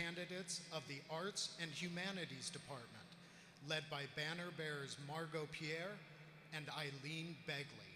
candidates of the Arts and Humanities Department, led by banner bearers Margot Pierre and Eileen Begley.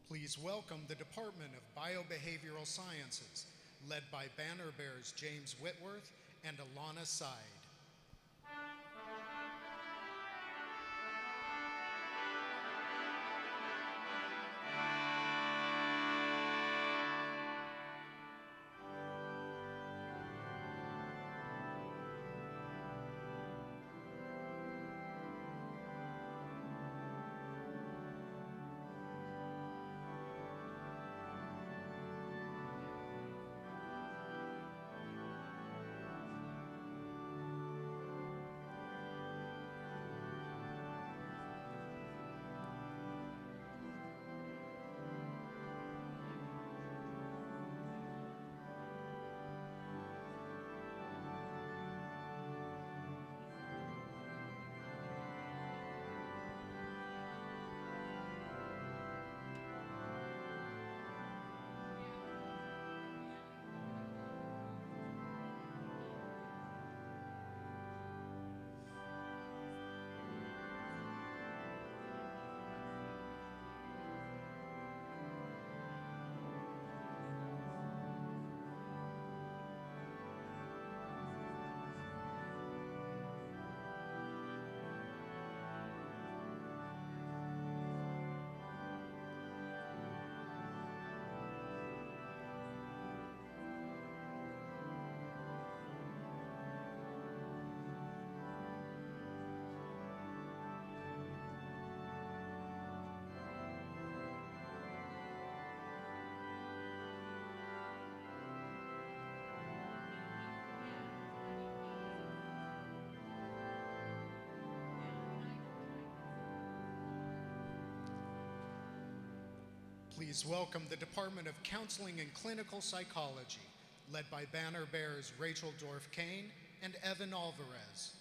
Please welcome the Department of Biobehavioral Sciences, led by banner bearers James Whitworth and Alana Side. Please welcome the Department of Counseling and Clinical Psychology, led by banner bearers Rachel Dorff-Kane and Evan Alvarez.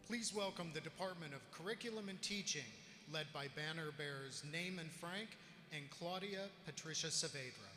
Please welcome the Department of Curriculum and Teaching, led by banner bearers Naaman Frank and Claudia Patricia Saavedra.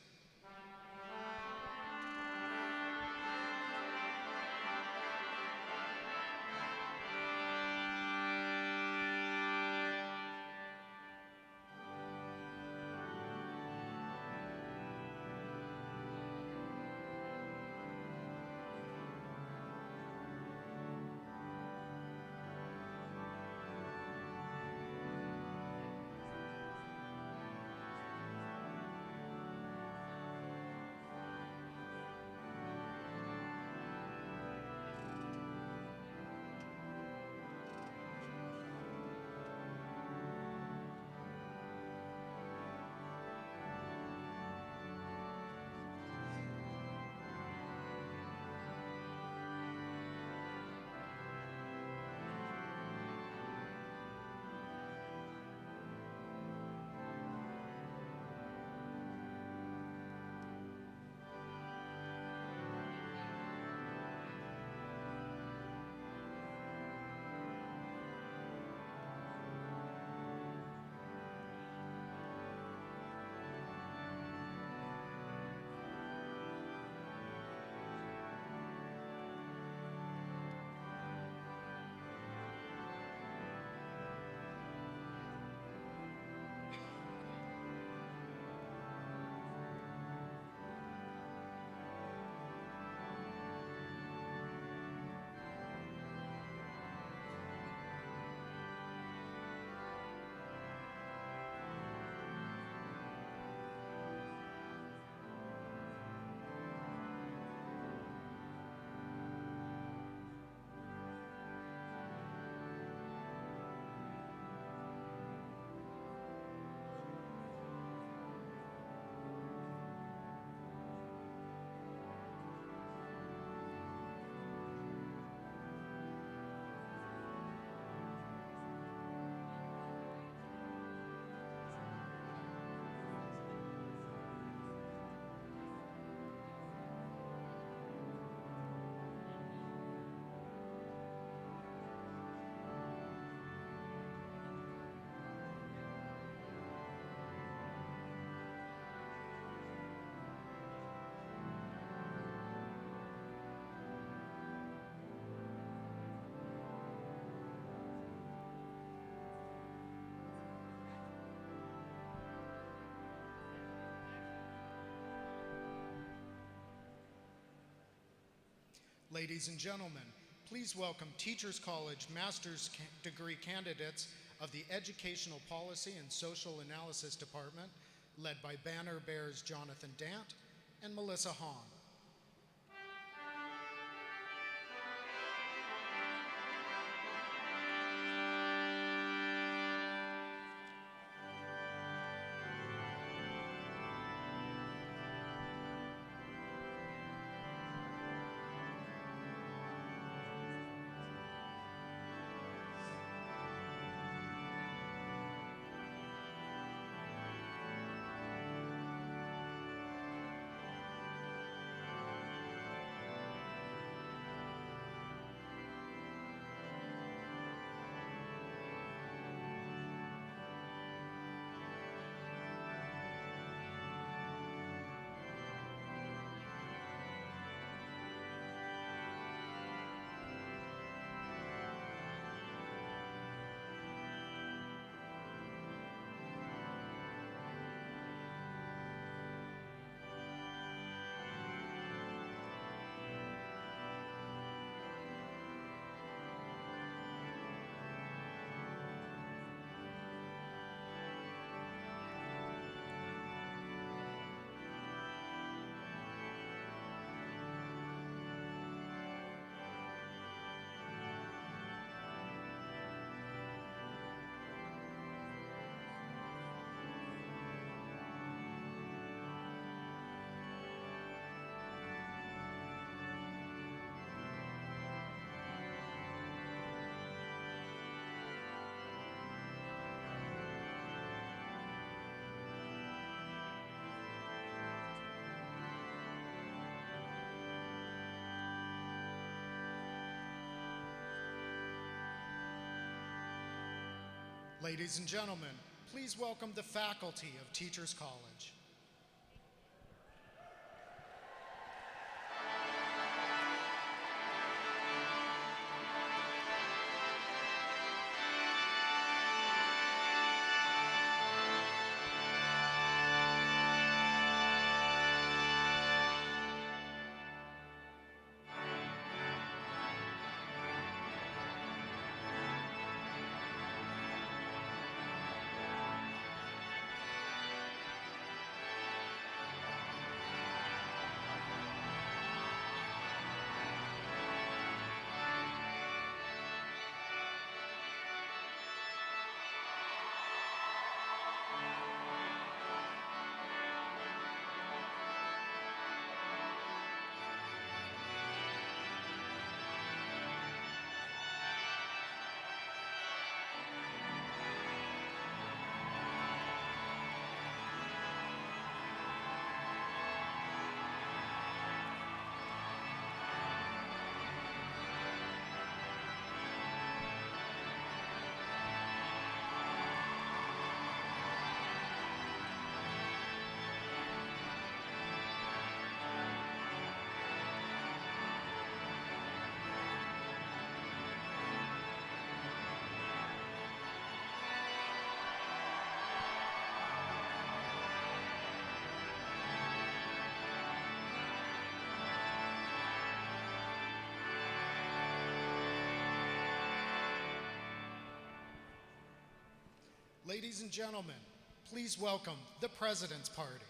Ladies and gentlemen, please welcome Teachers College Master's Degree candidates of the Educational Policy and Social Analysis Department, led by Banner Bears Jonathan Dant and Melissa Hahn. Ladies and gentlemen, please welcome the faculty of Teachers College. Ladies and gentlemen, please welcome the President's Party.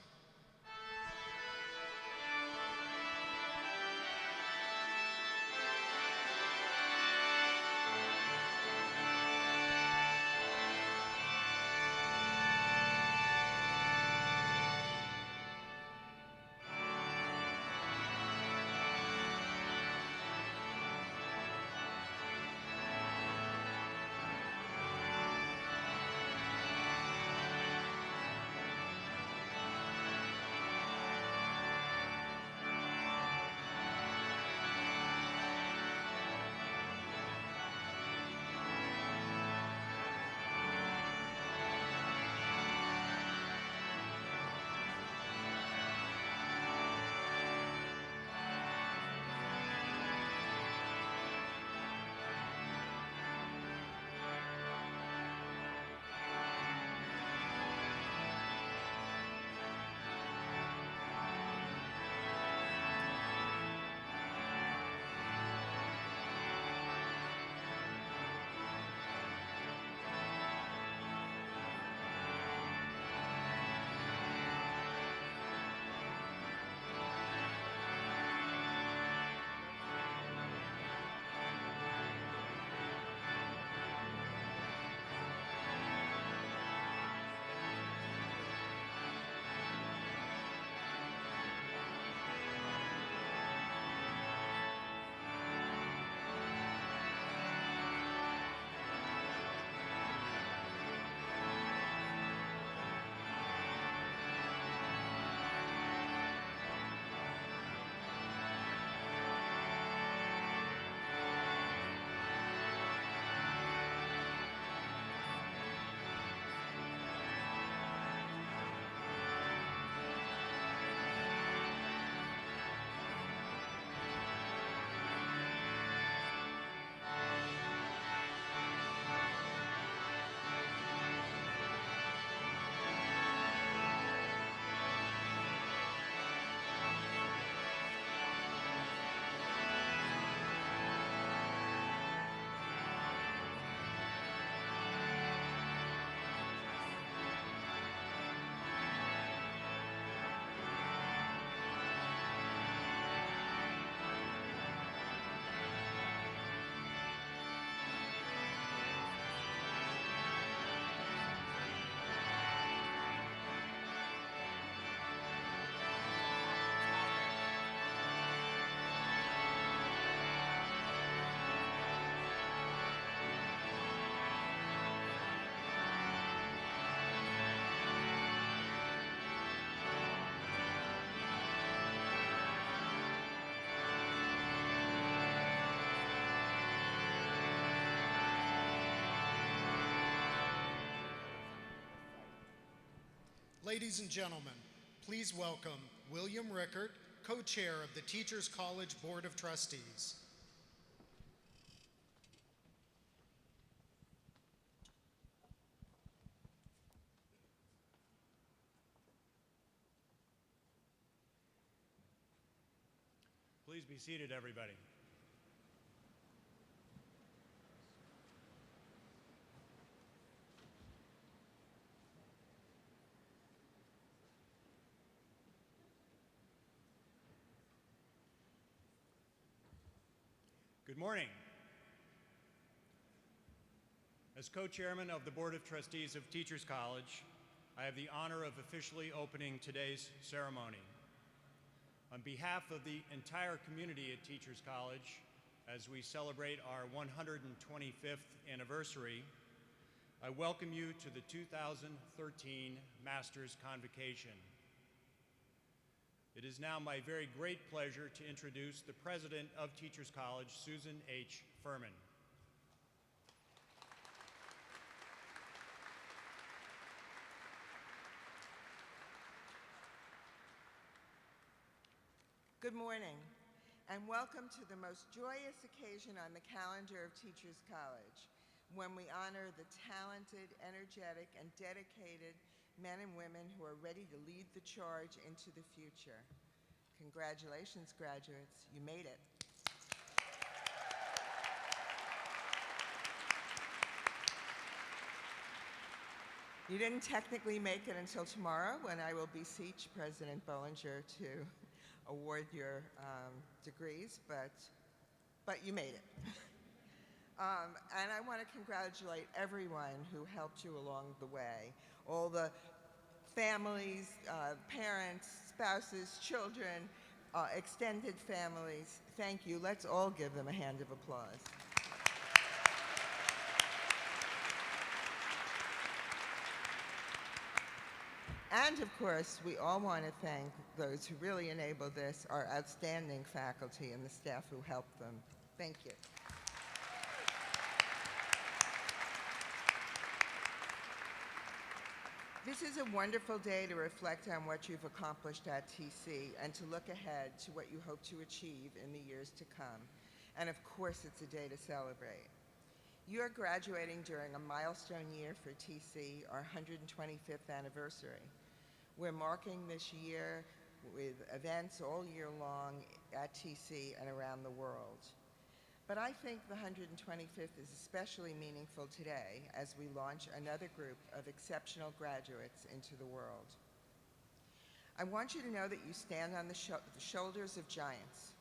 Ladies and gentlemen, please welcome William Rickert, co-chair of the Teachers College Board of Trustees. Please be seated, everybody. Good morning. As co-chairman of the Board of Trustees of Teachers College, I have the honor of officially opening today's ceremony. On behalf of the entire community at Teachers College, as we celebrate our 125th anniversary, I welcome you to the 2013 Masters Convocation. It is now my very great pleasure to introduce the President of Teachers College, Susan H. Furman. Good morning, and welcome to the most joyous occasion on the calendar of Teachers College, when we honor the talented, energetic, and dedicated men and women who are ready to lead the charge into the future. Congratulations, graduates. You made it. You didn't technically make it until tomorrow, when I will beseech President Bollinger to award your degrees, but you made it. And I want to congratulate everyone who helped you along the way. All the families, parents, spouses, children, extended families. Thank you. Let's all give them a hand of applause. And of course, we all want to thank those who really enabled this, our outstanding faculty and the staff who helped them. Thank you. This is a wonderful day to reflect on what you've accomplished at TC and to look ahead to what you hope to achieve in the years to come. And of course, it's a day to celebrate. You are graduating during a milestone year for TC, our 125th anniversary. We're marking this year with events all year long at TC and around the world. But I think the 125th is especially meaningful today as we launch another group of exceptional graduates into the world. I want you to know that you stand on the shoulders of giants,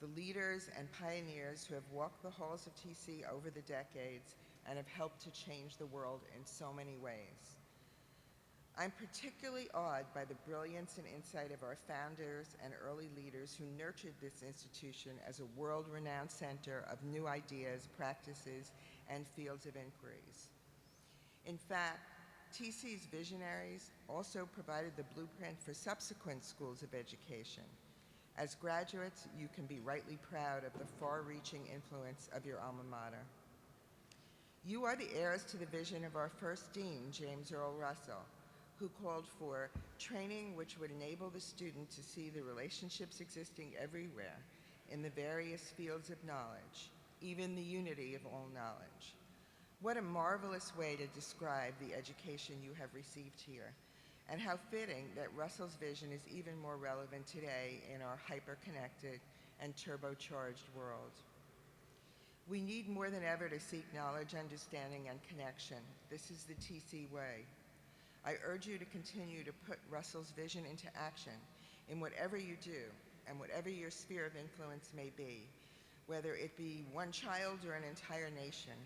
the leaders and pioneers who have walked the halls of TC over the decades and have helped to change the world in so many ways. I'm particularly awed by the brilliance and insight of our founders and early leaders who nurtured this institution as a world-renowned center of new ideas, practices, and fields of inquiries. In fact, TC's visionaries also provided the blueprint for subsequent schools of education. As graduates, you can be rightly proud of the far-reaching influence of your alma mater. You are the heirs to the vision of our first dean, James Earl Russell, who called for training which would enable the student to see the relationships existing everywhere in the various fields of knowledge, even the unity of all knowledge. What a marvelous way to describe the education you have received here, and how fitting that Russell's vision is even more relevant today in our hyper-connected and turbocharged world. We need more than ever to seek knowledge, understanding, and connection. This is the TC way. I urge you to continue to put Russell's vision into action in whatever you do and whatever your sphere of influence may be, whether it be one child or an entire nation.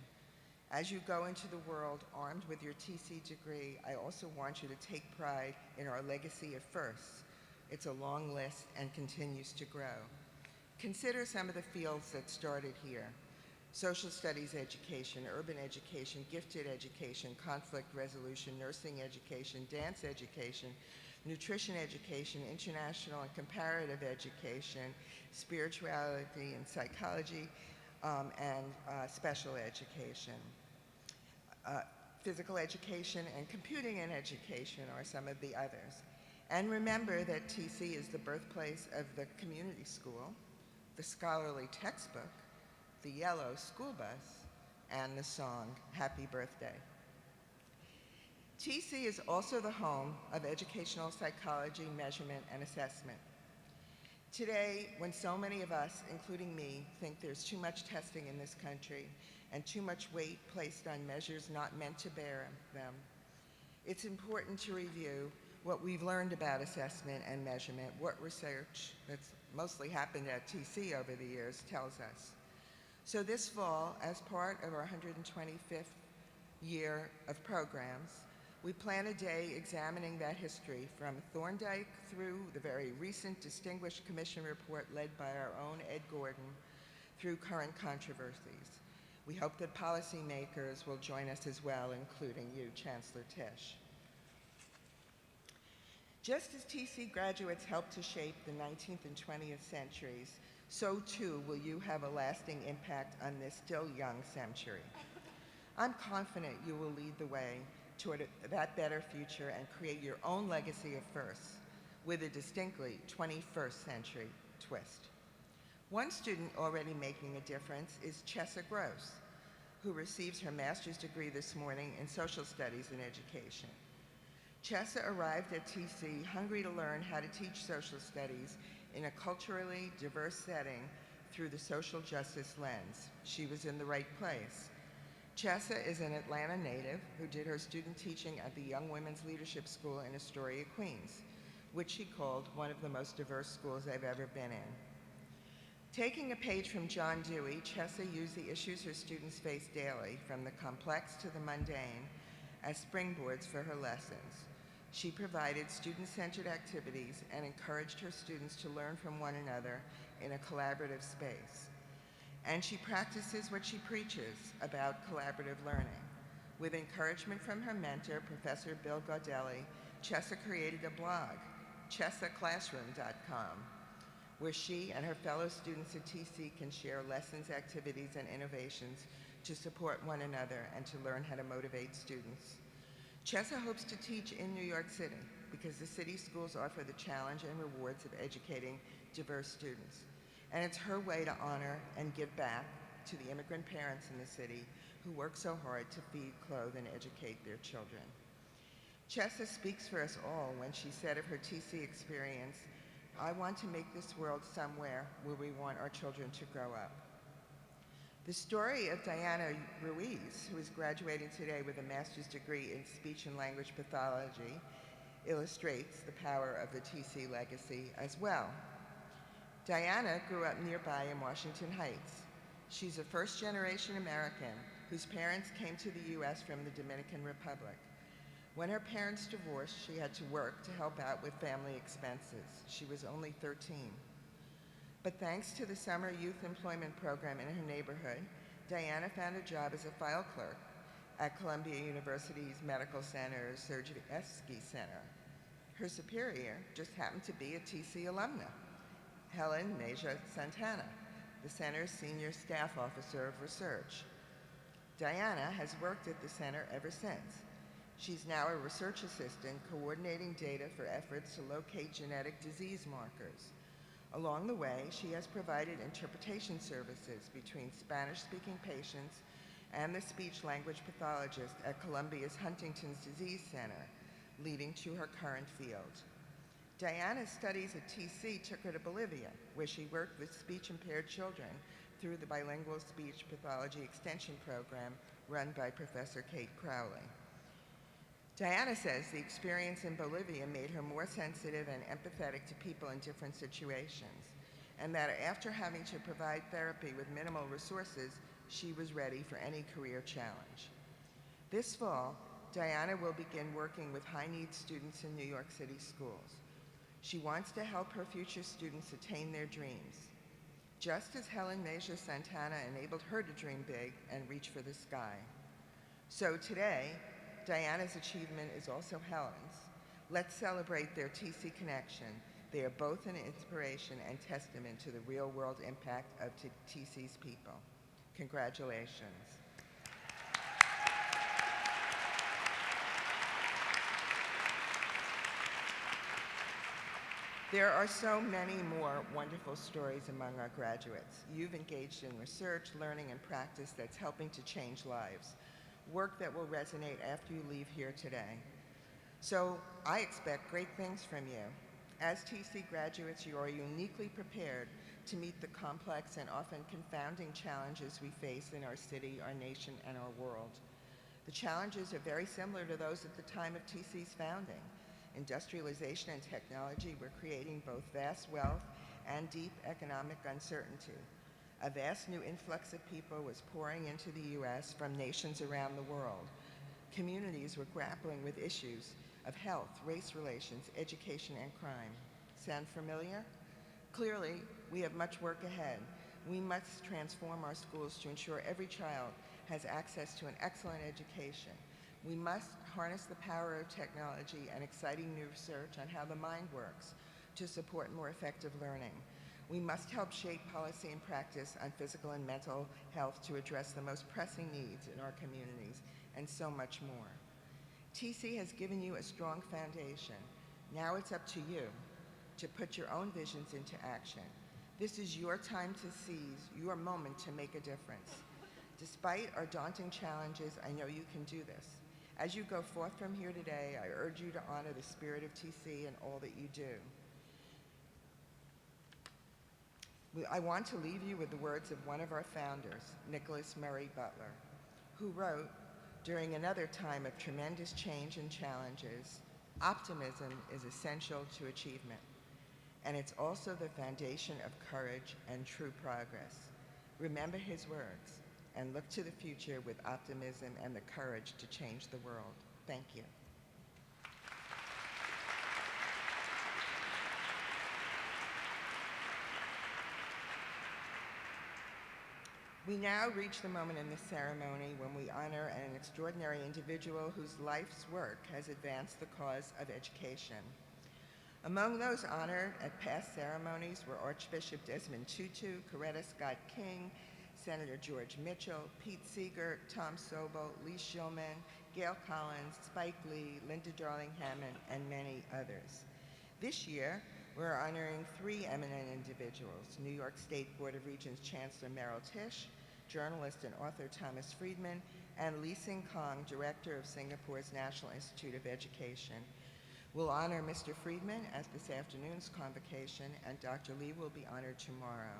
As you go into the world armed with your TC degree, I also want you to take pride in our legacy of firsts. It's a long list and continues to grow. Consider some of the fields that started here: social studies education, urban education, gifted education, conflict resolution, nursing education, dance education, nutrition education, international and comparative education, spirituality and psychology, and special education. physical education, and computing and education are some of the others. And remember that TC is the birthplace of the community school, the scholarly textbook, the yellow school bus, and the song, Happy Birthday. TC is also the home of educational psychology, measurement, and assessment. Today, when so many of us, including me, think there's too much testing in this country and too much weight placed on measures not meant to bear them, it's important to review what we've learned about assessment and measurement, what research that's mostly happened at TC over the years tells us. So this fall, as part of our 125th year of programs, we plan a day examining that history from Thorndike through the very recent Distinguished Commission report led by our own Ed Gordon through current controversies. We hope that policymakers will join us as well, including you, Chancellor Tisch. Just as TC graduates helped to shape the 19th and 20th centuries, so too will you have a lasting impact on this still young century. I'm confident you will lead the way toward that better future and create your own legacy of firsts with a distinctly 21st century twist. One student already making a difference is Chessa Gross, who receives her master's degree this morning in social studies and education. Chessa arrived at TC hungry to learn how to teach social studies in a culturally diverse setting through the social justice lens. She was in the right place. Chessa is an Atlanta native who did her student teaching at the Young Women's Leadership School in Astoria, Queens, which she called one of the most diverse schools I've ever been in. Taking a page from John Dewey, Chessa used the issues her students face daily, from the complex to the mundane, as springboards for her lessons. She provided student-centered activities and encouraged her students to learn from one another in a collaborative space. And she practices what she preaches about collaborative learning. With encouragement from her mentor, Professor Bill Gaudelli, Chessa created a blog, chessaclassroom.com, where she and her fellow students at TC can share lessons, activities, and innovations to support one another and to learn how to motivate students. Chessa hopes to teach in New York City because the city schools offer the challenge and rewards of educating diverse students. And it's her way to honor and give back to the immigrant parents in the city who work so hard to feed, clothe, and educate their children. Chessa speaks for us all when she said of her TC experience, "I want to make this world somewhere where we want our children to grow up." The story of Diana Ruiz, who is graduating today with a master's degree in speech and language pathology, illustrates the power of the TC legacy as well. Diana grew up nearby in Washington Heights. She's a first-generation American whose parents came to the US from the Dominican Republic. When her parents divorced, she had to work to help out with family expenses. She was only 13. But thanks to the summer youth employment program in her neighborhood, Diana found a job as a file clerk at Columbia University's Medical Center's Sergievsky Center. Her superior just happened to be a TC alumna, Helen Meja Santana, the center's senior staff officer of research. Diana has worked at the center ever since. She's now a research assistant coordinating data for efforts to locate genetic disease markers. Along the way, she has provided interpretation services between Spanish-speaking patients and the speech-language pathologist at Columbia's Huntington's Disease Center, leading to her current field. Diana's studies at TC took her to Bolivia, where she worked with speech-impaired children through the bilingual speech pathology extension program run by Professor Kate Crowley. Diana says the experience in Bolivia made her more sensitive and empathetic to people in different situations, and that after having to provide therapy with minimal resources, she was ready for any career challenge. This fall, Diana will begin working with high-needs students in New York City schools. She wants to help her future students attain their dreams, just as Helen Meja Santana enabled her to dream big and reach for the sky. So today, Diana's achievement is also Helen's. Let's celebrate their TC connection. They are both an inspiration and testament to the real-world impact of TC's people. Congratulations. There are so many more wonderful stories among our graduates. You've engaged in research, learning, and practice that's helping to change lives, work that will resonate after you leave here today. So I expect great things from you. As TC graduates, you are uniquely prepared to meet the complex and often confounding challenges we face in our city, our nation, and our world. The challenges are very similar to those at the time of TC's founding. Industrialization and technology were creating both vast wealth and deep economic uncertainty. A vast new influx of people was pouring into the U.S. from nations around the world. Communities were grappling with issues of health, race relations, education, and crime. Sound familiar? Clearly, we have much work ahead. We must transform our schools to ensure every child has access to an excellent education. We must harness the power of technology and exciting new research on how the mind works to support more effective learning. We must help shape policy and practice on physical and mental health to address the most pressing needs in our communities, and so much more. TC has given you a strong foundation. Now it's up to you to put your own visions into action. This is your time to seize, your moment to make a difference. Despite our daunting challenges, I know you can do this. As you go forth from here today, I urge you to honor the spirit of TC in all that you do. I want to leave you with the words of one of our founders, Nicholas Murray Butler, who wrote, during another time of tremendous change and challenges, optimism is essential to achievement, and it's also the foundation of courage and true progress. Remember his words and look to the future with optimism and the courage to change the world. Thank you. We now reach the moment in the ceremony when we honor an extraordinary individual whose life's work has advanced the cause of education. Among those honored at past ceremonies were Archbishop Desmond Tutu, Coretta Scott King, Senator George Mitchell, Pete Seeger, Tom Sobel, Lee Shulman, Gail Collins, Spike Lee, Linda Darling-Hammond, and many others. This year, we're honoring three eminent individuals: New York State Board of Regents Chancellor Merrill Tisch, journalist and author Thomas Friedman, and Lee Sing Kong, director of Singapore's National Institute of Education. We'll honor Mr. Friedman at this afternoon's convocation, and Dr. Lee will be honored tomorrow.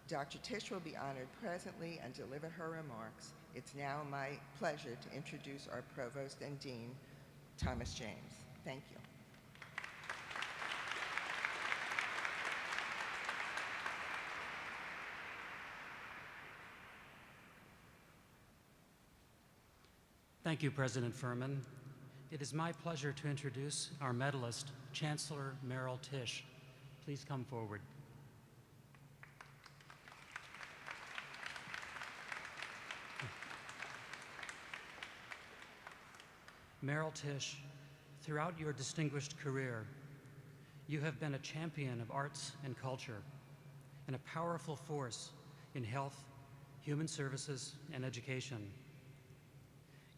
Dr. Tisch will be honored presently and deliver her remarks. It's now my pleasure to introduce our Provost and Dean, Thomas James. Thank you. Thank you, President Furman. It is my pleasure to introduce our medalist, Chancellor Merrill Tisch. Please come forward. Merrill Tisch, throughout your distinguished career, you have been a champion of arts and culture and a powerful force in health, human services, and education.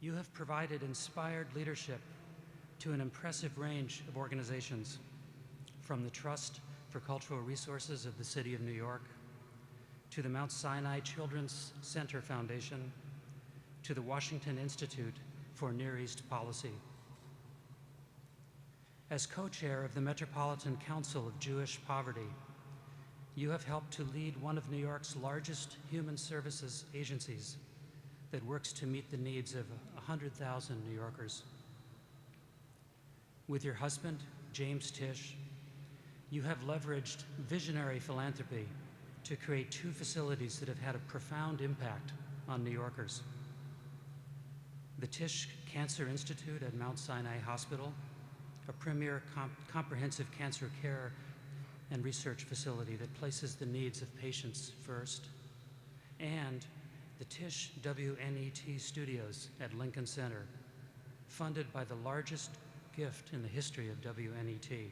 You have provided inspired leadership to an impressive range of organizations, from the Trust for Cultural Resources of the City of New York, to the Mount Sinai Children's Center Foundation, to the Washington Institute for Near East Policy. As co-chair of the Metropolitan Council of Jewish Poverty, you have helped to lead one of New York's largest human services agencies that works to meet the needs of 100,000 New Yorkers. With your husband, James Tisch, you have leveraged visionary philanthropy to create two facilities that have had a profound impact on New Yorkers: the Tisch Cancer Institute at Mount Sinai Hospital, a premier comprehensive cancer care and research facility that places the needs of patients first, and the Tisch WNET Studios at Lincoln Center, funded by the largest gift in the history of WNET.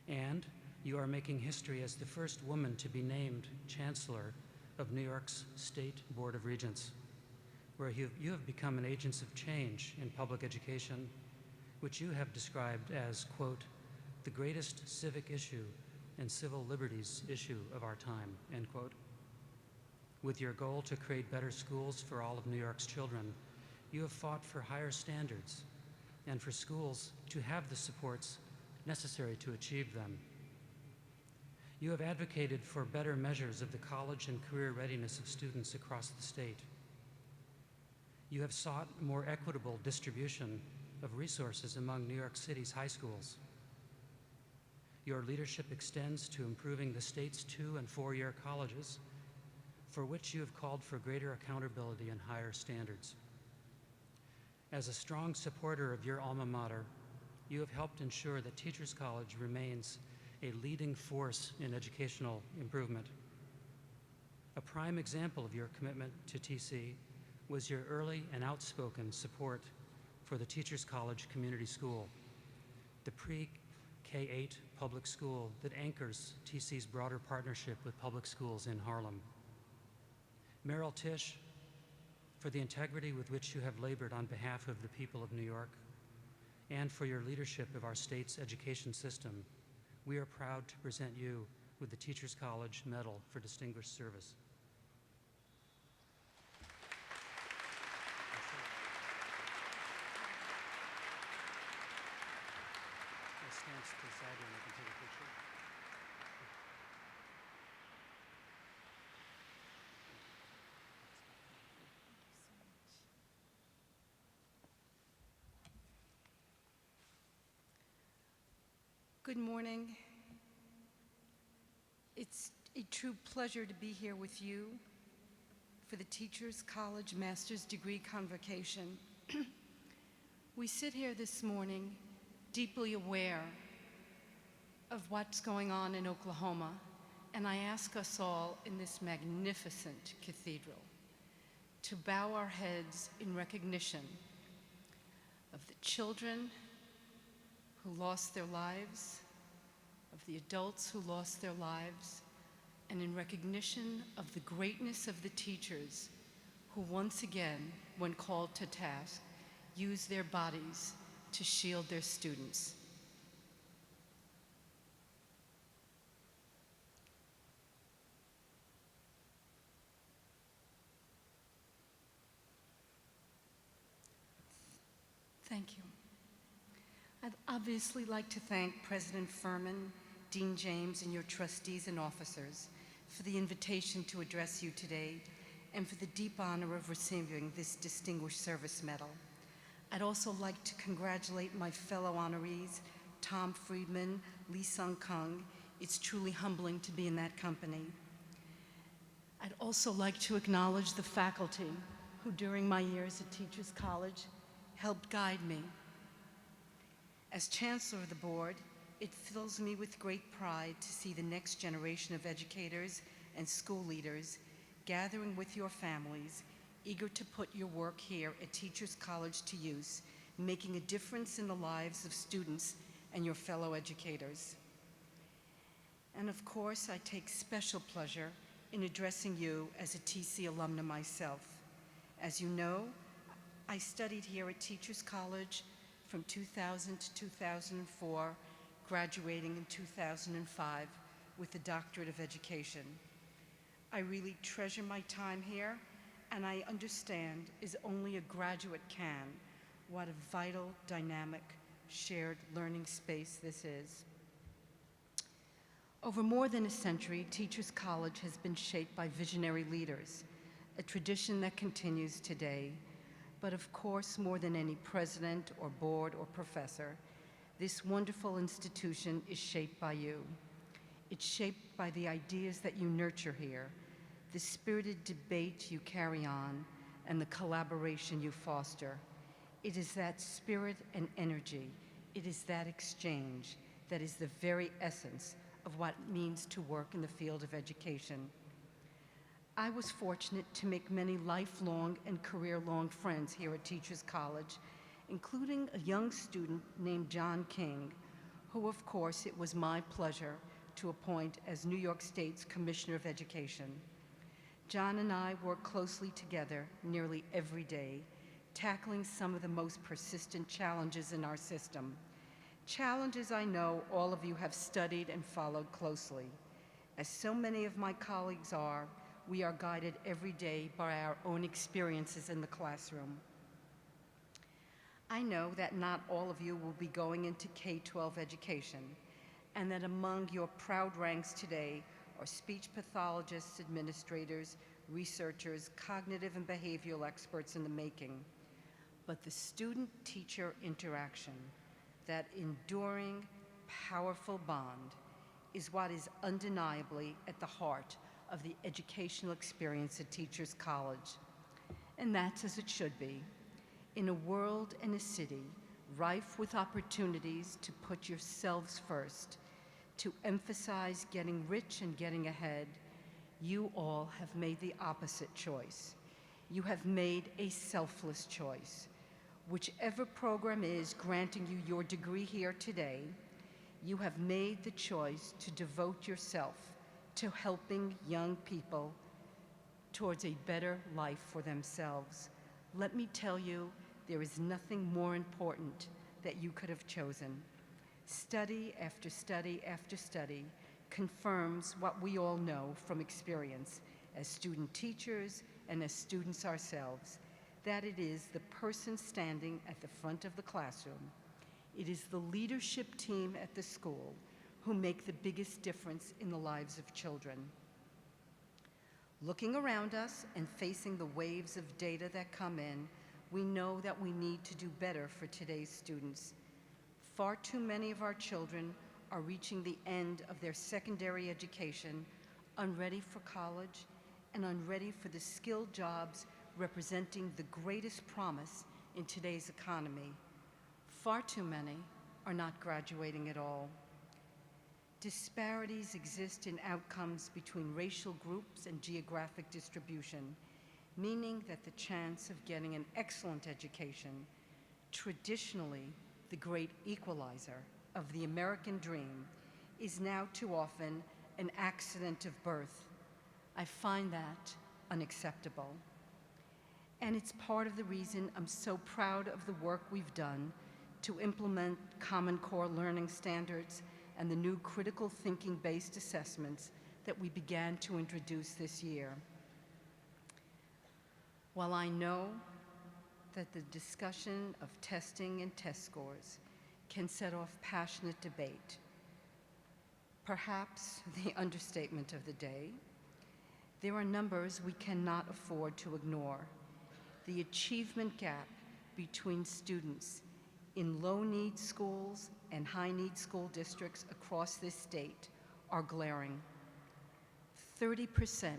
And you are making history as the first woman to be named Chancellor of New York's State Board of Regents, where you have become an agent of change in public education, which you have described as, quote, the greatest civic issue and civil liberties issue of our time, end quote. With your goal to create better schools for all of New York's children, you have fought for higher standards and for schools to have the supports necessary to achieve them. You have advocated for better measures of the college and career readiness of students across the state. You have sought more equitable distribution of resources among New York City's high schools. Your leadership extends to improving the state's 2- and 4-year colleges, for which you have called for greater accountability and higher standards. As a strong supporter of your alma mater, you have helped ensure that Teachers College remains a leading force in educational improvement. A prime example of your commitment to TC was your early and outspoken support for the Teachers College Community School, the pre-K-8 public school that anchors TC's broader partnership with public schools in Harlem. Meryl Tisch, for the integrity with which you have labored on behalf of the people of New York, and for your leadership of our state's education system, we are proud to present you with the Teachers College Medal for Distinguished Service. Stand to the side and I can take a picture. Good morning. It's a true pleasure to be here with you for the Teachers College Master's Degree Convocation. We sit here this morning deeply aware of what's going on in Oklahoma, and I ask us all in this magnificent cathedral to bow our heads in recognition of the children who lost their lives, of the adults who lost their lives, and in recognition of the greatness of the teachers who once again, when called to task, use their bodies to shield their students. Thank you. I'd obviously like to thank President Furman, Dean James, and your trustees and officers for the invitation to address you today and for the deep honor of receiving this Distinguished Service Medal. I'd also like to congratulate my fellow honorees, Tom Friedman, Lee Sung Kung. It's truly humbling to be in that company. I'd also like to acknowledge the faculty who during my years at Teachers College helped guide me. As Chancellor of the Board, it fills me with great pride to see the next generation of educators and school leaders gathering with your families, eager to put your work here at Teachers College to use, making a difference in the lives of students and your fellow educators. And of course, I take special pleasure in addressing you as a TC alumna myself. As you know, I studied here at Teachers College from 2000 to 2004, graduating in 2005 with a doctorate of education. I really treasure my time here, and I understand, as only a graduate can, what a vital, dynamic, shared learning space this is. Over more than a century, Teachers College has been shaped by visionary leaders, a tradition that continues today. But of course, more than any president or board or professor, this wonderful institution is shaped by you. It's shaped by the ideas that you nurture here, the spirited debate you carry on, and the collaboration you foster. It is that spirit and energy, it is that exchange that is the very essence of what it means to work in the field of education. I was fortunate to make many lifelong and career-long friends here at Teachers College, including a young student named John King, who of course it was my pleasure to appoint as New York State's Commissioner of Education. John and I work closely together nearly every day, tackling some of the most persistent challenges in our system. Challenges I know all of you have studied and followed closely. As so many of my colleagues are, we are guided every day by our own experiences in the classroom. I know that not all of you will be going into K-12 education, and that among your proud ranks today are speech pathologists, administrators, researchers, cognitive and behavioral experts in the making. But the student-teacher interaction, that enduring, powerful bond, is what is undeniably at the heart of the educational experience at Teachers College. And that's as it should be. In a world and a city rife with opportunities to put yourselves first, to emphasize getting rich and getting ahead, you all have made the opposite choice. You have made a selfless choice. Whichever program is granting you your degree here today, you have made the choice to devote yourself to helping young people towards a better life for themselves. Let me tell you, there is nothing more important that you could have chosen. Study after study after study confirms what we all know from experience as student teachers and as students ourselves, that it is the person standing at the front of the classroom, it is the leadership team at the school who make the biggest difference in the lives of children. Looking around us and facing the waves of data that come in, we know that we need to do better for today's students. Far too many of our children are reaching the end of their secondary education unready for college and unready for the skilled jobs representing the greatest promise in today's economy. Far too many are not graduating at all. Disparities exist in outcomes between racial groups and geographic distribution, meaning that the chance of getting an excellent education, traditionally the great equalizer of the American dream, is now too often an accident of birth. I find that unacceptable. And it's part of the reason I'm so proud of the work we've done to implement Common Core learning standards and the new critical thinking-based assessments that we began to introduce this year. While I know that the discussion of testing and test scores can set off passionate debate, perhaps the understatement of the day, there are numbers we cannot afford to ignore. The achievement gap between students in low-need schools and high-need school districts across this state are glaring. 30%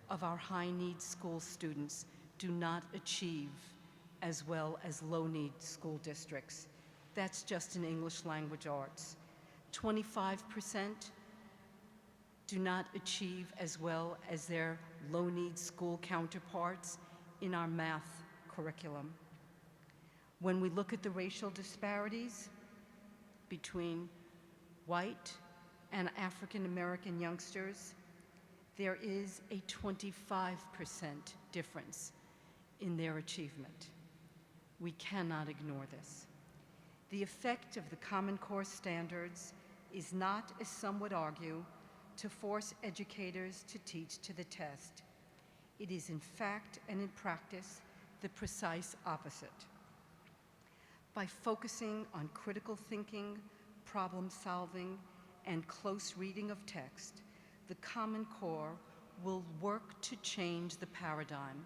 of our high-need school students do not achieve as well as low-need school districts. That's just in English language arts. 25% do not achieve as well as their low-need school counterparts in our math curriculum. When we look at the racial disparities between white and African American youngsters, there is a 25% difference in their achievement. We cannot ignore this. The effect of the Common Core standards is not, as some would argue, to force educators to teach to the test. It is in fact and in practice the precise opposite. By focusing on critical thinking, problem solving, and close reading of text, the Common Core will work to change the paradigm.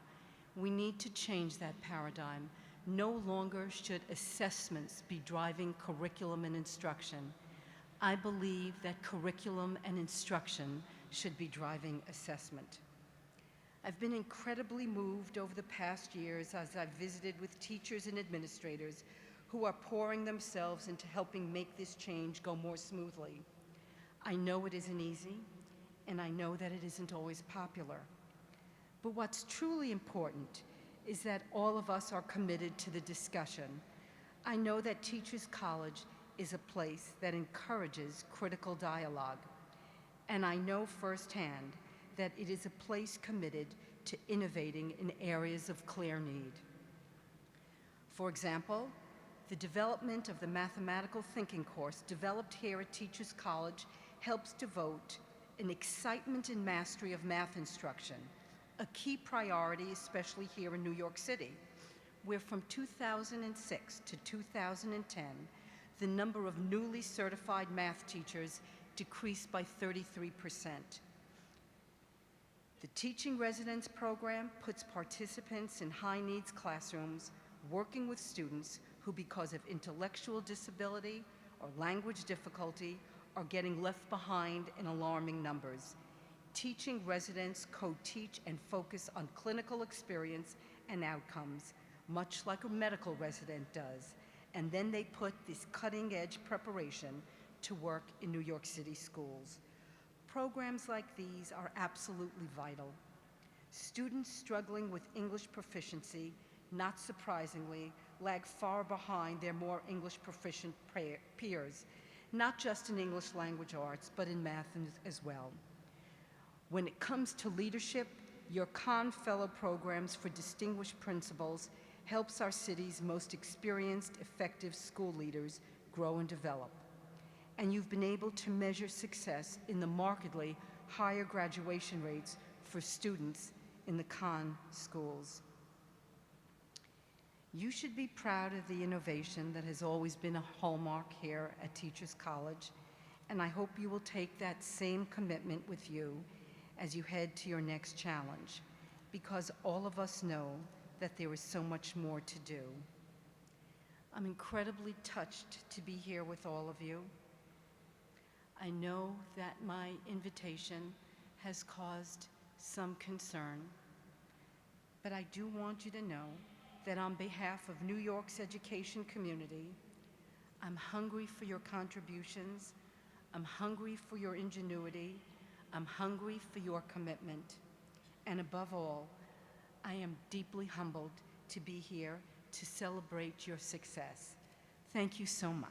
We need to change that paradigm. No longer should assessments be driving curriculum and instruction. I believe that curriculum and instruction should be driving assessment. I've been incredibly moved over the past years as I've visited with teachers and administrators who are pouring themselves into helping make this change go more smoothly. I know it isn't easy, and I know that it isn't always popular. But what's truly important is that all of us are committed to the discussion. I know that Teachers College is a place that encourages critical dialogue, and I know firsthand that it is a place committed to innovating in areas of clear need. For example, The development of the mathematical thinking course developed here at Teachers College helps devote an excitement and mastery of math instruction, a key priority, especially here in New York City, where from 2006 to 2010, the number of newly certified math teachers decreased by 33%. The Teaching Residence Program puts participants in high-needs classrooms working with students who, because of intellectual disability or language difficulty, are getting left behind in alarming numbers. Teaching residents co-teach and focus on clinical experience and outcomes, much like a medical resident does, and then they put this cutting-edge preparation to work in New York City schools. Programs like these are absolutely vital. Students struggling with English proficiency, not surprisingly, lag far behind their more English proficient peers, not just in English language arts, but in math as well. When it comes to leadership, your Conn Fellow programs for distinguished principals helps our city's most experienced, effective school leaders grow and develop. And you've been able to measure success in the markedly higher graduation rates for students in the Conn schools. You should be proud of the innovation that has always been a hallmark here at Teachers College, and I hope you will take that same commitment with you as you head to your next challenge, because all of us know that there is so much more to do. I'm incredibly touched to be here with all of you. I know that my invitation has caused some concern, but I do want you to know that on behalf of New York's education community, I'm hungry for your contributions, I'm hungry for your ingenuity, I'm hungry for your commitment, and above all, I am deeply humbled to be here to celebrate your success. Thank you so much.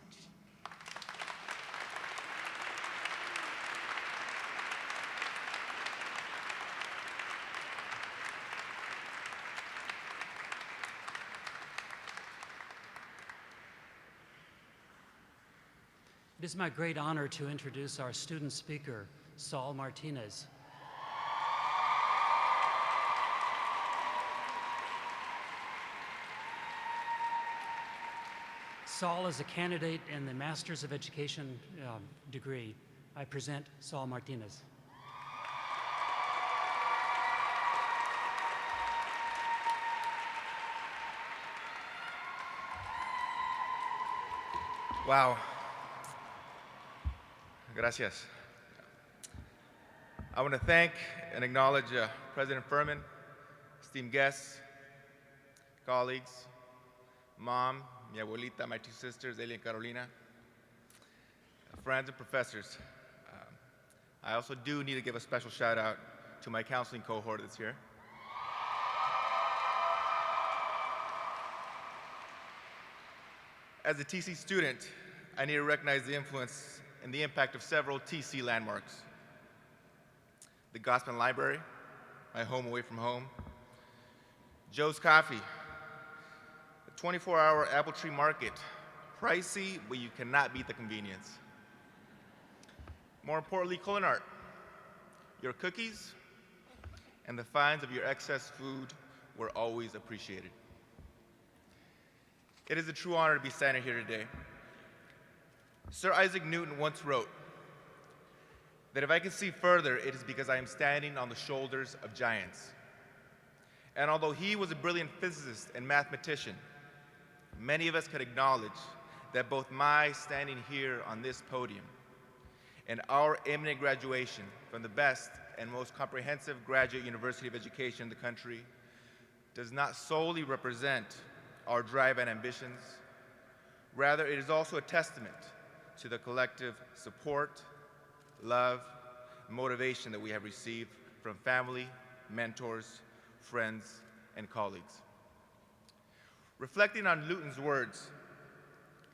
It is my great honor to introduce our student speaker, Saul Martinez. Saul is a candidate in the Master's of Education degree. I present Saul Martinez. Wow. Gracias. I want to thank and acknowledge President Furman, esteemed guests, colleagues, Mom, mi abuelita, my two sisters, Elia and Carolina, friends and professors. I also do need to give a special shout out to my counseling cohort that's here. As a TC student, I need to recognize the influence and the impact of several TC landmarks. The Gospel Library, my home away from home. Joe's Coffee, the 24-hour Apple Tree Market, pricey, but you cannot beat the convenience. More importantly, Culinart, your cookies and the finds of your excess food were always appreciated. It is a true honor to be standing here today. Sir Isaac Newton once wrote that if I can see further, it is because I am standing on the shoulders of giants. And although he was a brilliant physicist and mathematician, many of us could acknowledge that both my standing here on this podium and our imminent graduation from the best and most comprehensive graduate university of education in the country does not solely represent our drive and ambitions. Rather, it is also a testament to the collective support, love, motivation that we have received from family, mentors, friends, and colleagues. Reflecting on Newton's words,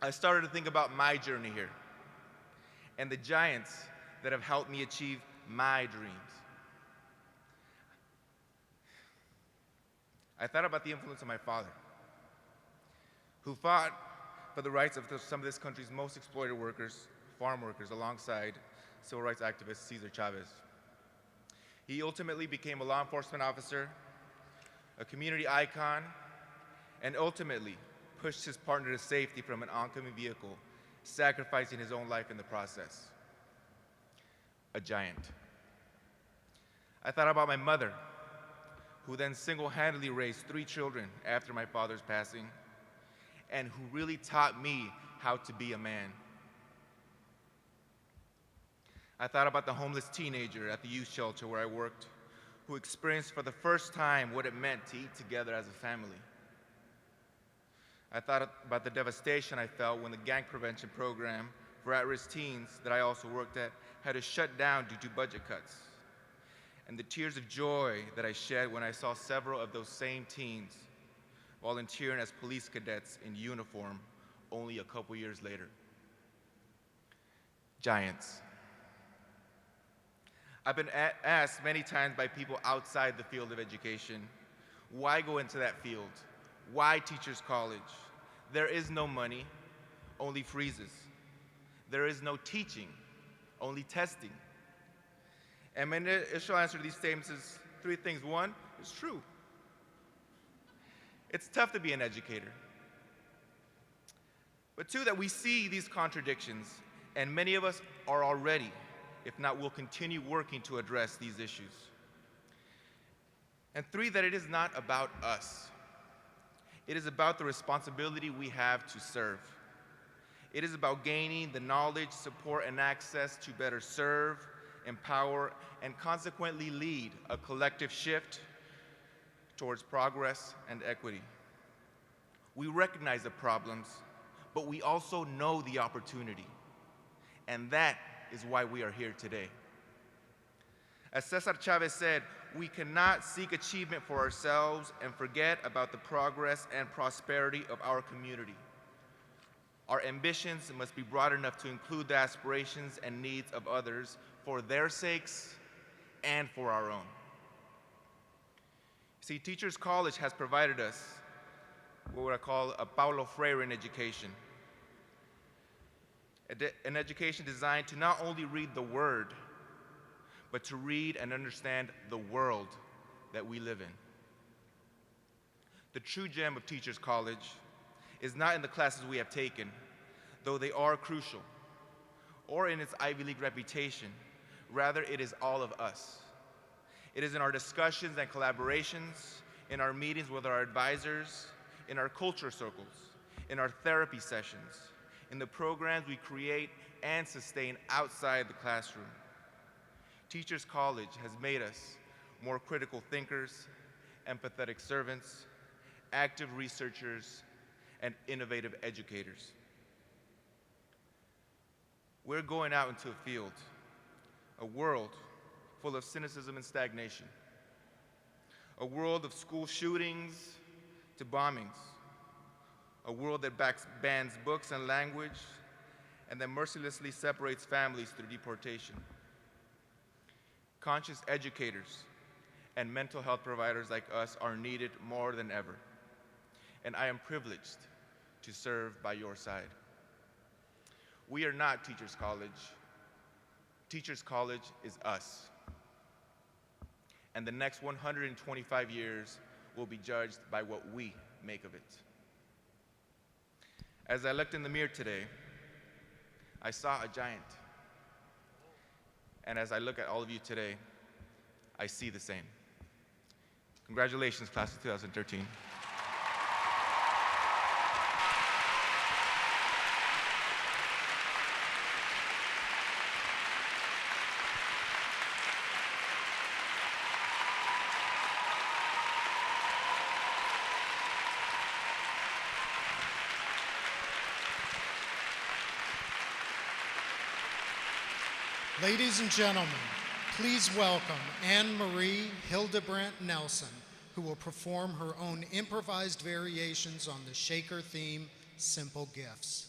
I started to think about my journey here and the giants that have helped me achieve my dreams. I thought about the influence of my father, who fought for the rights of some of this country's most exploited workers, farm workers, alongside civil rights activist Cesar Chavez. He ultimately became a law enforcement officer, a community icon, and ultimately pushed his partner to safety from an oncoming vehicle, sacrificing his own life in the process. A giant. I thought about my mother, who then single-handedly raised 3 children after my father's passing, and who really taught me how to be a man. I thought about the homeless teenager at the youth shelter where I worked, who experienced for the first time what it meant to eat together as a family. I thought about the devastation I felt when the gang prevention program for at-risk teens that I also worked at had to shut down due to budget cuts, and the tears of joy that I shed when I saw several of those same teens volunteering as police cadets in uniform only a couple years later. Giants. I've been asked many times by people outside the field of education, why go into that field? Why teachers college? There is no money, only freezes. There is no teaching, only testing. And my initial answer to these statements is 3 things. 1, it's true. It's tough to be an educator. But 2, that we see these contradictions, and many of us are already, if not will continue working to address these issues. And 3, that it is not about us. It is about the responsibility we have to serve. It is about gaining the knowledge, support, and access to better serve, empower, and consequently lead a collective shift towards progress and equity. We recognize the problems, but we also know the opportunity. And that is why we are here today. As Cesar Chavez said, we cannot seek achievement for ourselves and forget about the progress and prosperity of our community. Our ambitions must be broad enough to include the aspirations and needs of others for their sakes and for our own. See, Teachers College has provided us what I call a Paulo Freire education. An education designed to not only read the word, but to read and understand the world that we live in. The true gem of Teachers College is not in the classes we have taken, though they are crucial, or in its Ivy League reputation. Rather, it is all of us. It is in our discussions and collaborations, in our meetings with our advisors, in our culture circles, in our therapy sessions, in the programs we create and sustain outside the classroom. Teachers College has made us more critical thinkers, empathetic servants, active researchers, and innovative educators. We're going out into a field, a world full of cynicism and stagnation, a world of school shootings to bombings, a world that bans books and language, and that mercilessly separates families through deportation. Conscious educators and mental health providers like us are needed more than ever, and I am privileged to serve by your side. We are not Teachers College. Teachers College is us. And the next 125 years will be judged by what we make of it. As I looked in the mirror today, I saw a giant. And as I look at all of you today, I see the same. Congratulations, class of 2013. Ladies and gentlemen, please welcome Anne-Marie Hildebrandt Nelson, who will perform her own improvised variations on the Shaker theme, Simple Gifts.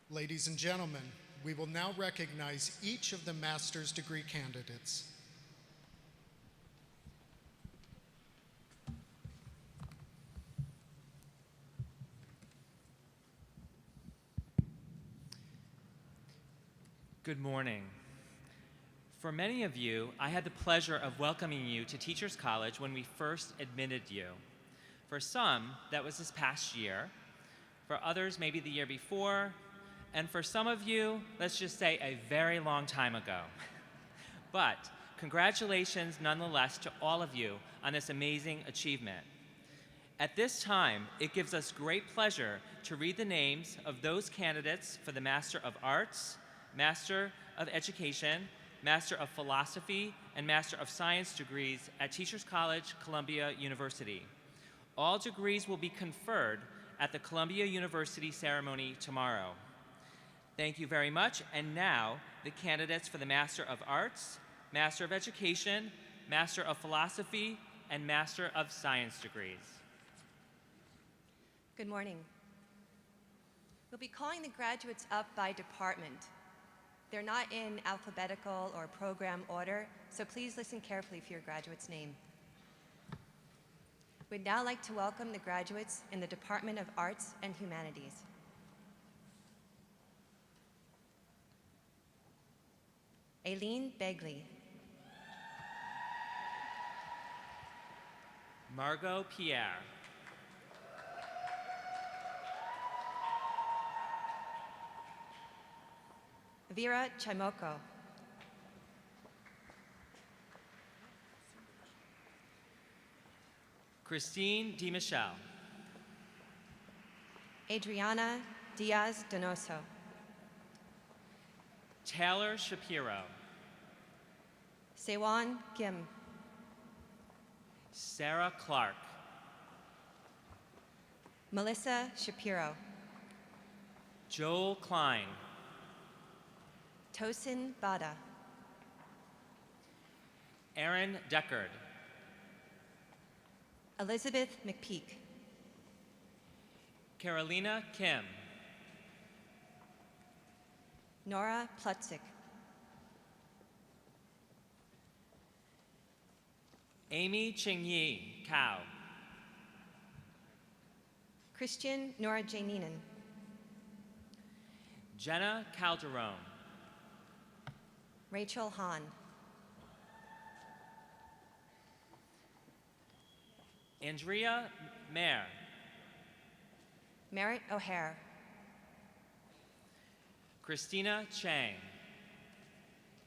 Ladies and gentlemen, we will now recognize each of the master's degree candidates. Good morning. For many of you, I had the pleasure of welcoming you to Teachers College when we first admitted you. For some, that was this past year. For others, maybe the year before. And for some of you, let's just say a very long time ago. But congratulations nonetheless to all of you on this amazing achievement. At this time, it gives us great pleasure to read the names of those candidates for the Master of Arts, Master of Education, Master of Philosophy, and Master of Science degrees at Teachers College, Columbia University. All degrees will be conferred at the Columbia University ceremony tomorrow. Thank you very much. And now, the candidates for the Master of Arts, Master of Education, Master of Philosophy, and Master of Science degrees. Good morning. We'll be calling the graduates up by department. They're not in alphabetical or program order, so please listen carefully for your graduate's name. We'd now like to welcome the graduates in the Department of Arts and Humanities. Aileen Begley. Margot Pierre. Vera Chimoko. Christine DiMichelle. Adriana Diaz Donoso. Taylor Shapiro. Sewon Kim. Sarah Clark. Melissa Shapiro. Joel Klein. Tosin Bada. Aaron Deckard. Elizabeth McPeak. Carolina Kim. Nora Plutzik. Amy Ching-Yi Cao. Christian Nora Janinen. Jenna Calderon. Rachel Hahn. Andrea Mayer. Merritt O'Hare. Christina Chang.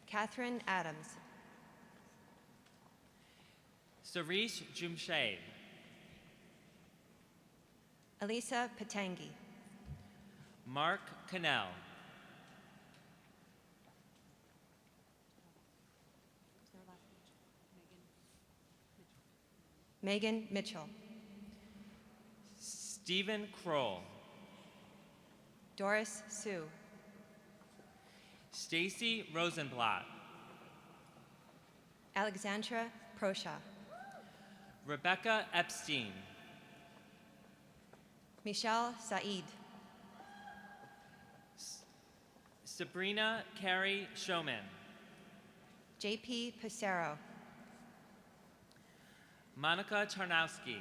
Catherine Adams. Sarish Jumshed. Elisa Patangi. Mark Cannell. Megan Mitchell. Stephen Kroll. Doris Sue. Stacy Rosenblatt. Alexandra Prosha. Rebecca Epstein. Michelle Said. Sabrina Carey Showman. JP Pissarro. Monica Tarnowski.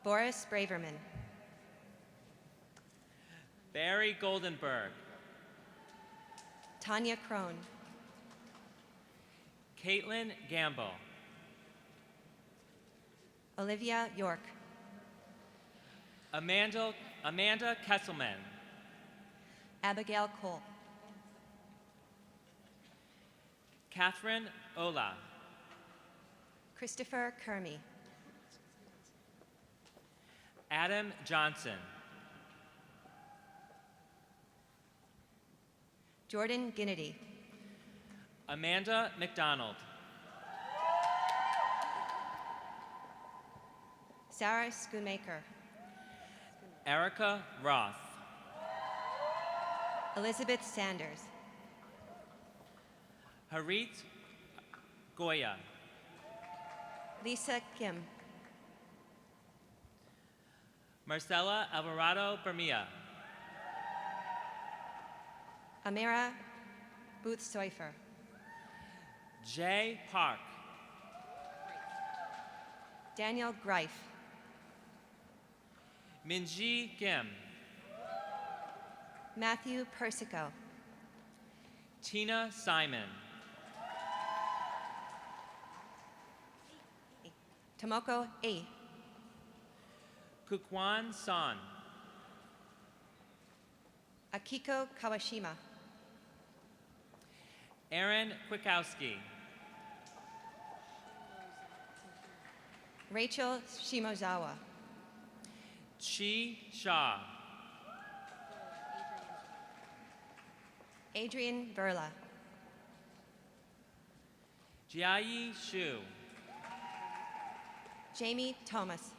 Boris Braverman. Barry Goldenberg. Tanya Crone. Caitlin Gamble. Olivia York. Amanda Kesselman. Abigail Cole. Catherine Ola. Christopher Kermy. Adam Johnson. Jordan Ginnity. Amanda McDonald. Sarah Schoonmaker. Erica Roth. Elizabeth Sanders. Harit Goya. Lisa Kim. Marcela Alvarado Bermia. Amira Booth Soifer. Jay Park. Daniel Greif. Minji Kim. Matthew Persico. Tina Simon. Tomoko A. Kukwan San. Akiko Kawashima. Aaron Kwiatkowski. Rachel Shimozawa. Chi Shah. Adrian Verla. Jiayi Shu. Jamie Thomas.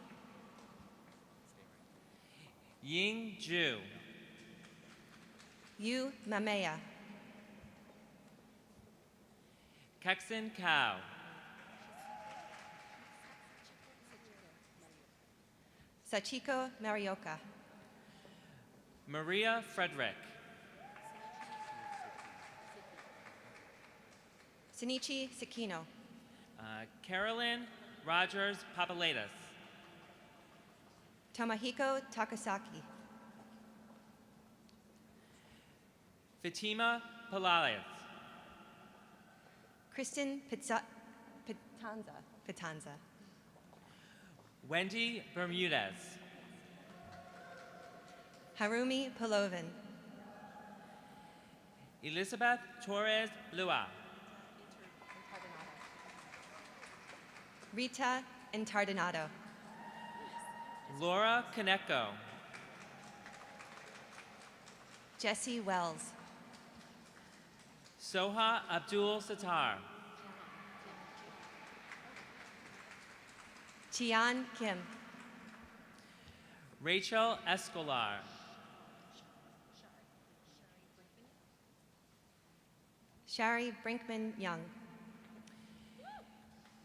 Ying Ju. Yu Mameya. Kexon Kao. Sachiko Marioka. Maria Frederick. Sinichi Sakino. Carolyn Rogers Papaletas. Tomohiko Takasaki. Fatima Palales. Kristen Pitanza. Wendy Bermudez. Harumi Polovin. Elizabeth Torres Lua. Rita Intardinato. Laura Kaneko. Jesse Wells. Soha Abdul Sattar. Chian Kim. Rachel Escolar. Shari Brinkman Young.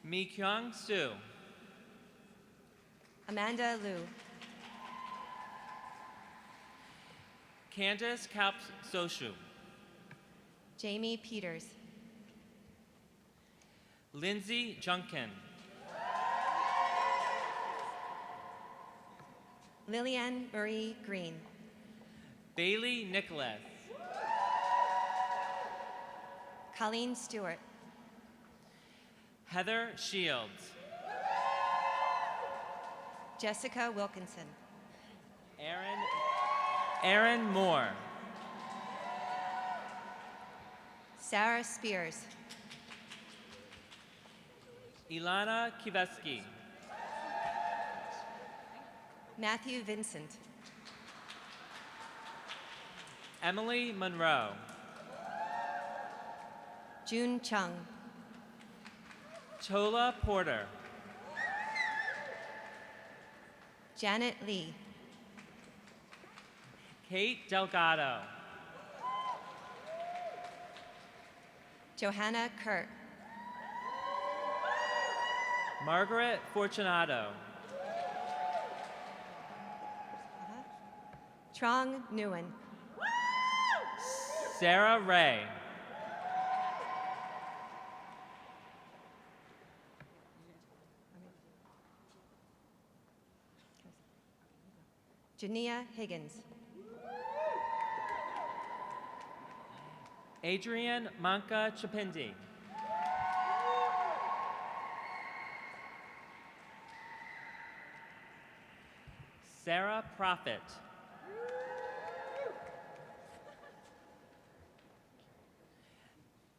Mi Kyung Soo. Amanda Liu. Candace Kalps Soshu. Jamie Peters. Lindsay Junkin. Lillian Marie Green. Bailey Nicholas. Colleen Stewart. Heather Shields. Jessica Wilkinson. Aaron Moore. Sarah Spears. Ilana Kiveski. Matthew Vincent. Emily Monroe. June Chung. Tola Porter. Janet Lee. Kate Delgado. Johanna Kurt. Margaret Fortunato. Trong Nguyen. Sarah Ray. Jania Higgins. Adrian Manka Chapindi. Sarah Prophet.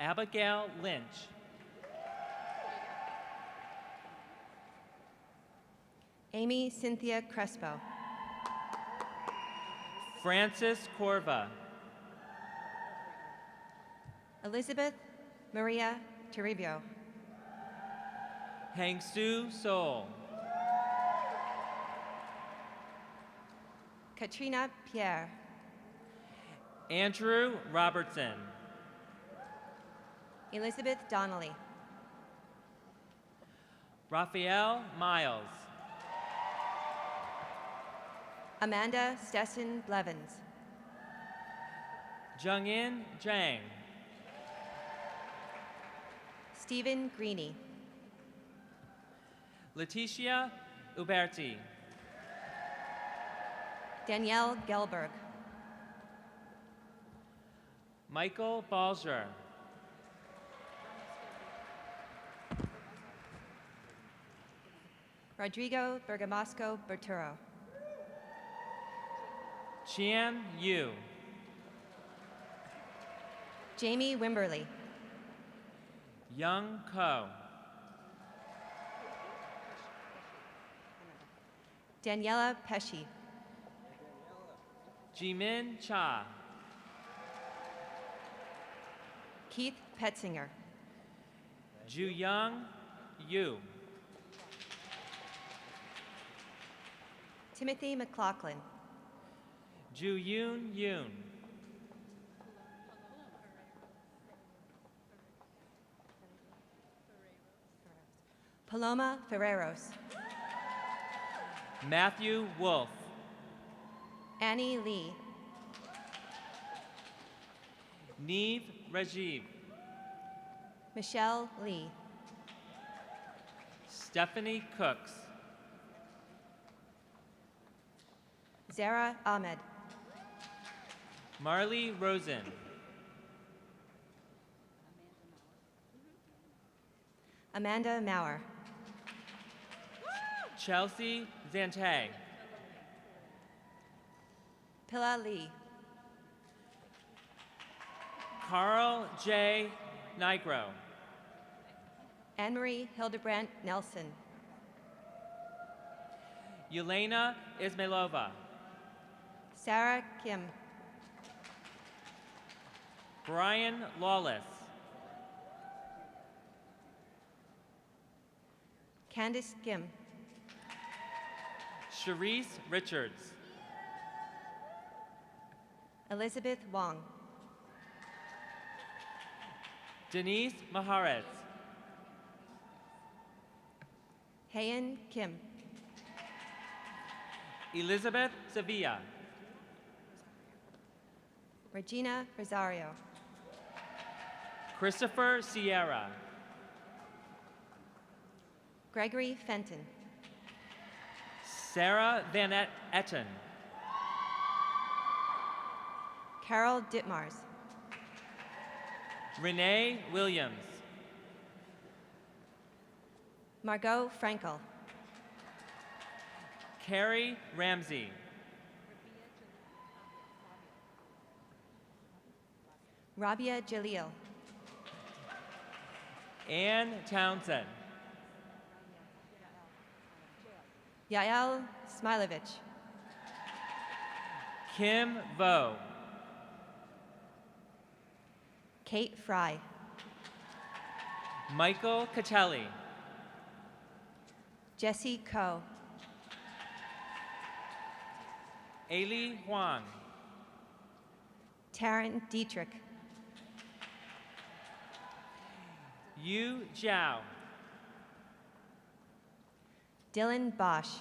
Abigail Lynch. Amy Cynthia Crespo. Francis Corva. Elizabeth Maria Toribio. Hangsu Sol. Katrina Pierre. Andrew Robertson. Elizabeth Donnelly. Raphael Miles. Amanda Stetson Blevins. Jungin Zhang. Stephen Greeny. Leticia Uberti. Danielle Gelberg. Michael Balger. Rodrigo Bergamasco Berturo. Qian Yu. Jamie Wimberly. Young Ko. Daniela Pesci. Jimin Cha. Keith Petzinger. Juyang Yu. Timothy McLaughlin. Juyun Yoon. Paloma Ferreros. Matthew Wolf. Annie Lee. Neve Rajiv. Michelle Lee. Stephanie Cooks. Zara Ahmed. Marley Rosen. Amanda Maurer. Chelsea Zante. Pilla Lee. Carl J. Nigro. Anne-Marie Hildebrandt Nelson. Yelena Ismailova. Sarah Kim. Brian Lawless. Candice Kim. Charisse Richards. Elizabeth Wong. Denise Maharez. Heian Kim. Elizabeth Sevilla. Regina Rosario. Christopher Sierra. Gregory Fenton. Sarah Van Etten. Carol Ditmars. Renee Williams. Margot Frankel. Carrie Ramsey. Rabia Jalil. Ann Townsend. Yael Smilovich. Kim Vo. Kate Fry. Michael Catelli. Jesse Coe. Ailey Huang. Taryn Dietrich. Yu Zhao. Dylan Bosch.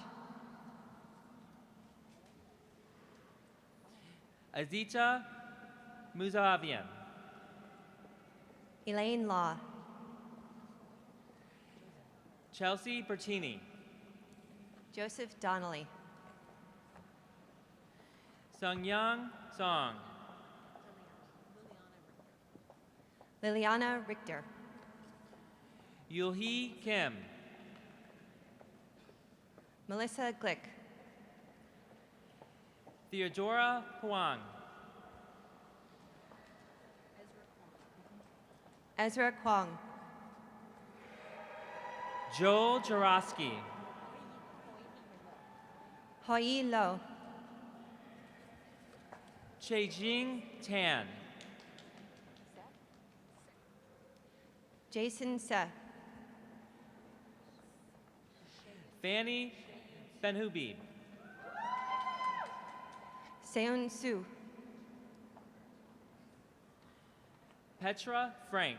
Azita Muzavian. Elaine Law. Chelsea Bertini. Joseph Donnelly. Sungyang Song. Liliana Richter. Yulhee Kim. Melissa Glick. Theodora Huang. Ezra Kwong. Joel Jarosky. Hoi Lo. Cheijing Tan. Jason Seth. Fanny Benhubib. Seon Su. Petra Frank.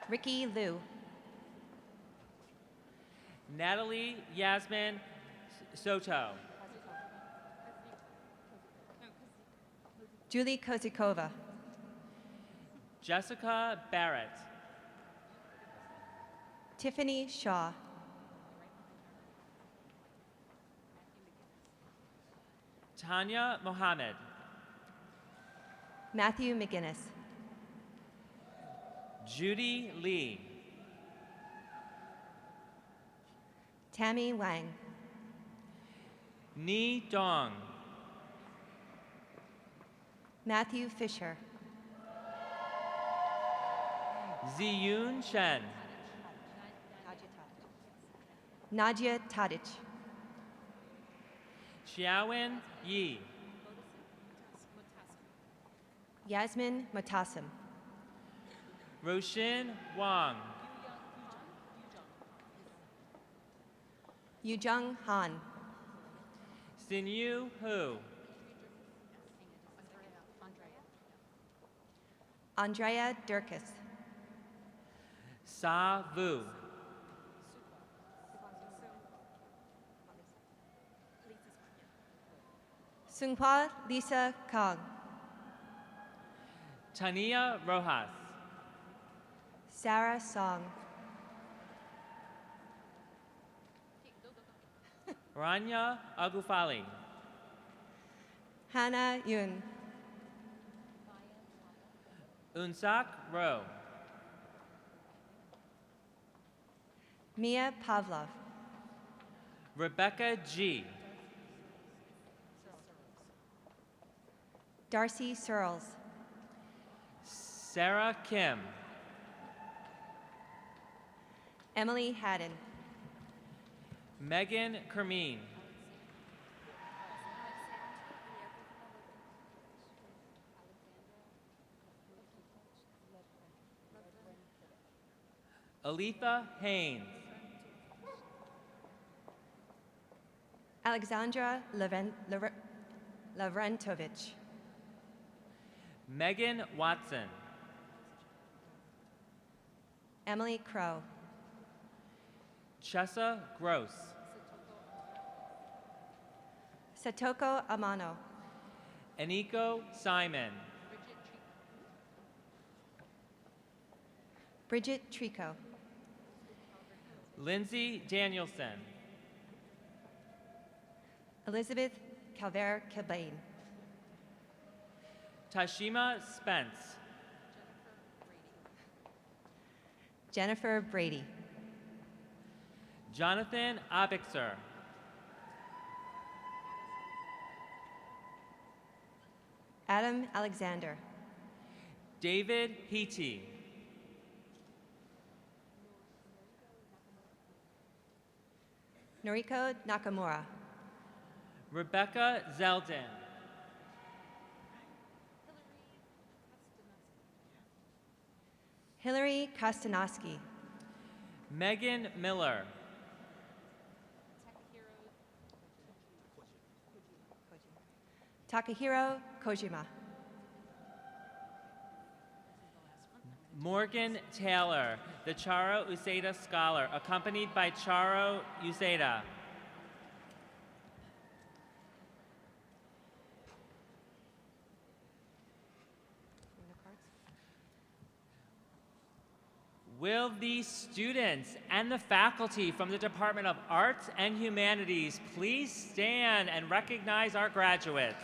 Ricky Liu. Natalie Yasmin Soto. Julie Kozikova. Jessica Barrett. Tiffany Shaw. Tanya Mohammed. Matthew McGinnis. Judy Lee. Tammy Wang. Ni Dong. Matthew Fisher. Ziyun Shen. Nadia Tadic. Xiaowen Yi. Yasmin Motassim. Roshin Wang. Yujung Han. Sinyu Hu. Andrea Durkis. Sa Vu. Sunghua Lisa Kong. Tania Rojas. Sarah Song. Rania Agufali. Hannah Yun. Unsak Ro. Mia Pavlov. Rebecca G. Darcy Searles. Sarah Kim. Emily Haddon. Megan Kermeen. Aletha Haynes. Alexandra Lavrentovich. Megan Watson. Emily Crow. Chessa Gross. Satoko Amano. Eniko Simon. Bridget Trico. Lindsay Danielson. Elizabeth Calvert Kilbane. Tashima Spence. Jennifer Brady. Jonathan Abixer. Adam Alexander. David Heaty. Noriko Nakamura. Rebecca Zeldin. Hillary Kostanoski. Megan Miller. Takahiro Kojima. Morgan Taylor, the Charo Uceda Scholar, accompanied by Charo Uceda. Will the students and the faculty from the Department of Arts and Humanities please stand and recognize our graduates?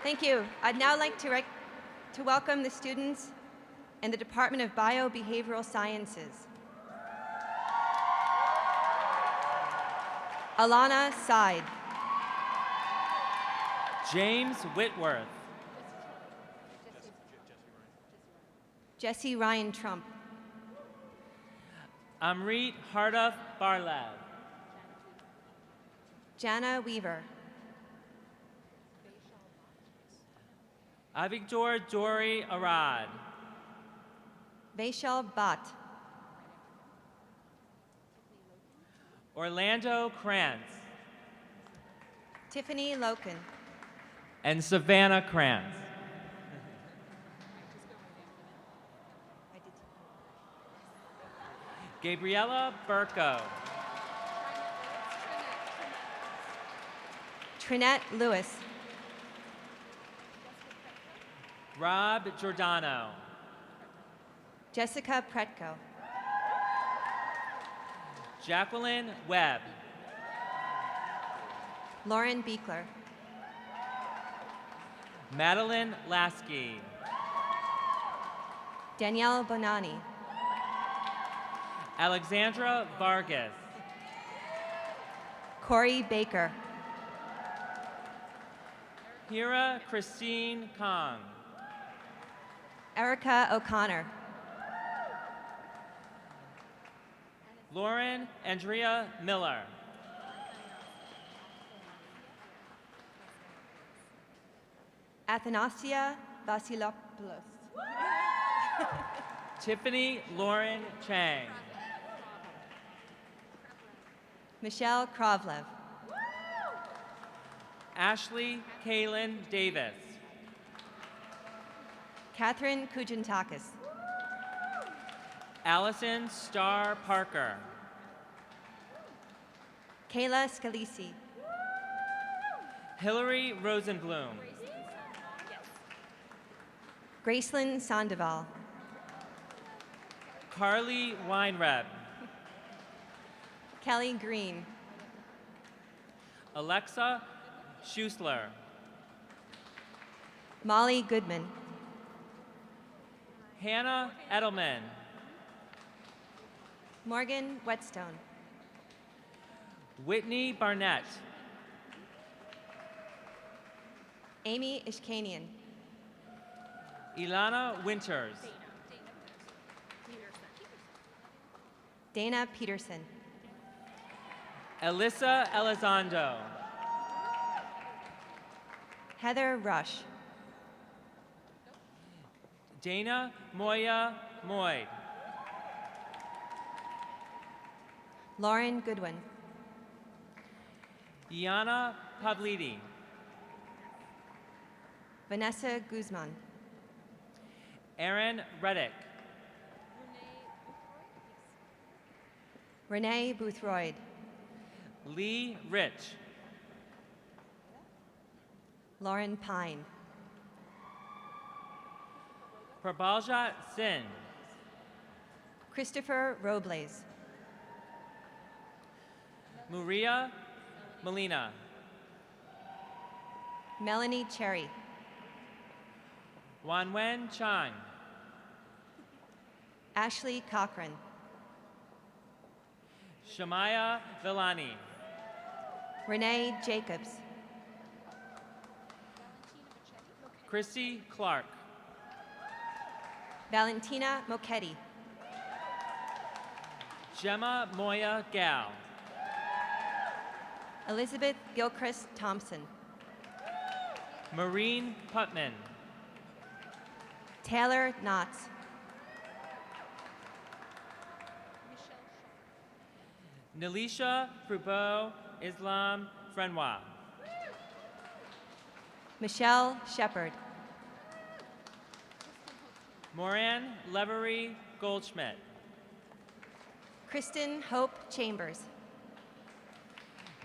Thank you. I'd now like to welcome the students in the Department of Biobehavioral Sciences. Alana Side. James Whitworth. Jesse Ryan Trump. Amrit Hardaf Barlev. Jana Weaver. Avigdor Dori Arad. Vaishal Bhatt. Orlando Krantz, Tiffany Loken, and Savannah Krantz. Gabriella Burko, Trinette Lewis, Rob Giordano, Jessica Pretko, Jacqueline Webb, Lauren Beekler, Madeline Lasky, Danielle Bonani, Alexandra Vargas, Corey Baker, Hira Christine Kong, Erica O'Connor, Lauren Andrea Miller, Athanasia Vasilopoulos, Tiffany Lauren Chang, Michelle Krovlev, Ashley Kaylin Davis, Catherine Kujantakis, Allison Starr Parker, Kayla Scalisi, Hillary Rosenblum, Gracelyn Sandoval, Carly Weinreb, Kelly Green, Alexa Schusler, Molly Goodman, Hannah Edelman, Morgan Whetstone, Whitney Barnett, Amy Ishkanian, Ilana Winters, Dana Peterson, Alyssa Elizondo, Heather Rush, Dana Moya Moyd, Lauren Goodwin, Iana Pavlidi, Vanessa Guzman, Aaron Reddick, Renee Boothroyd, Lee Rich, Lauren Pine, Prabhaljot Sin, Christopher Robles, Maria Molina, Melanie Cherry, Wanwen Chang, Ashley Cochran, Shamaya Villani, Renee Jacobs, Christy Clark, Valentina Mochetti, Gemma Moya Gal, Elizabeth Gilchrist Thompson, Maureen Putman, Taylor Knotts, Nilisha Prubo Islam Frenois, Michelle Shepard, Moran Levery Goldschmidt, Kristen Hope Chambers,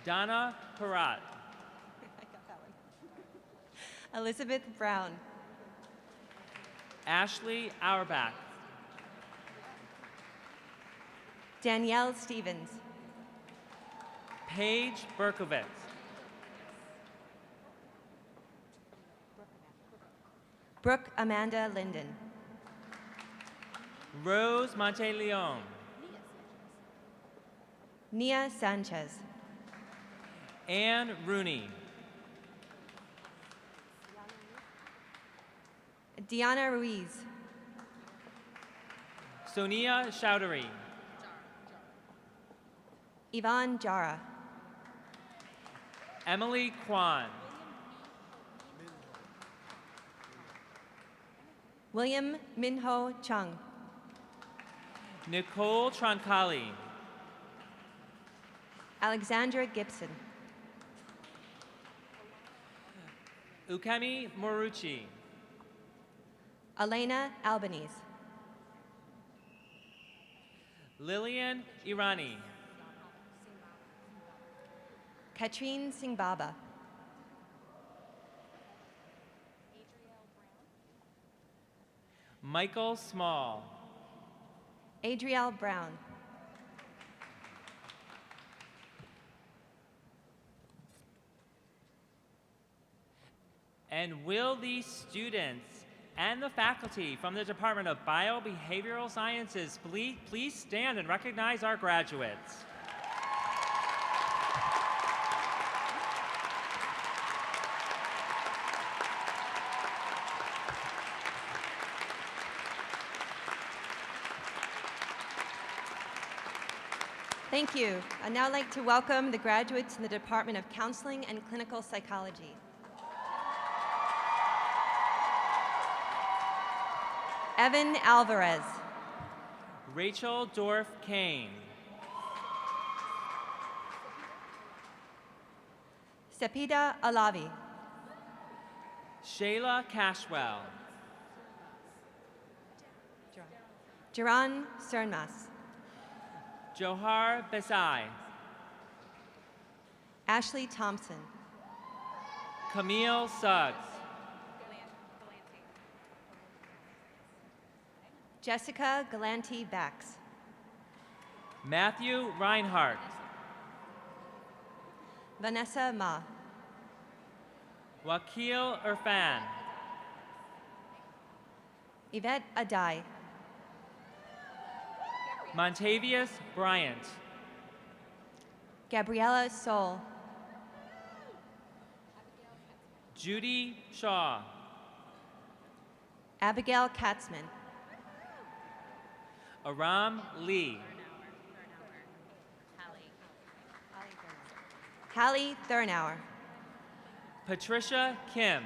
Donna Parat, Elizabeth Brown, Ashley Auerbach, Danielle Stevens, Paige Berkovitz, Brooke Amanda Linden, Rose Monteleon, Nia Sanchez, Anne Rooney, Diana Ruiz, Sonia Chowdhury, Yvonne Jara, Emily Kwan, William Minho Chung, Nicole Troncalli, Alexandra Gibson. Ukemi Morucci. Elena Albanese. Lillian Irani. Katrine Singbaba. Michael Small. Adrielle Brown. And will the students and the faculty from the Department of Biobehavioral Sciences please stand and recognize our graduates? Thank you. I'd now like to welcome the graduates in the Department of Counseling and Clinical Psychology. Evan Alvarez. Rachel Dorff Kane. Sepida Alavi. Shayla Cashwell. Jaran Cernmas. Johar Besai. Ashley Thompson. Camille Suggs. Jessica Galanti Bax. Matthew Reinhardt. Vanessa Ma. Wakil Irfan. Yvette Adai. Montavious Bryant. Gabriella Soul. Judy Shaw. Abigail Katzman. Aram Lee. Hallie Thurnauer. Patricia Kim.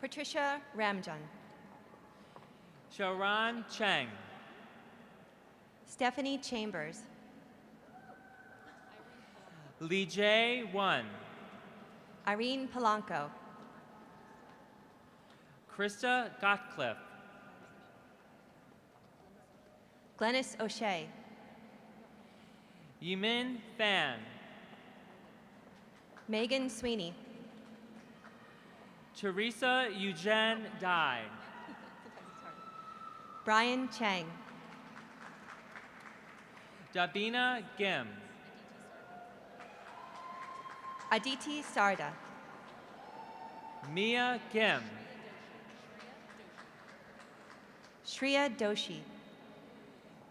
Patricia Ramjan. Sharon Cheng. Stephanie Chambers. Lee J. One. Irene Polanco. Krista Gotcliffe. Glennis O'Shea. Yimin Fan. Megan Sweeney. Teresa Eugene Dye. Brian Chang. Dabina Gim. Aditi Sarda. Mia Kim. Shreya Doshi.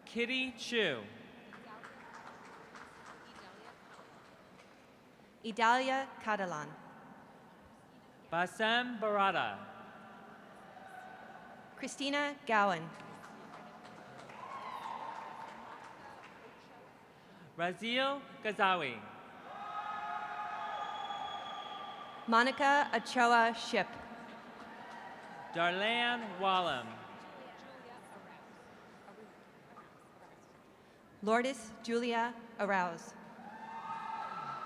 Kitty Chu. Idalia Catalan. Basem Barada. Christina Gowan. Razil Gazawi. Monica Ochoa Ship. Darlan Wallam. Lourdes Julia Arouse.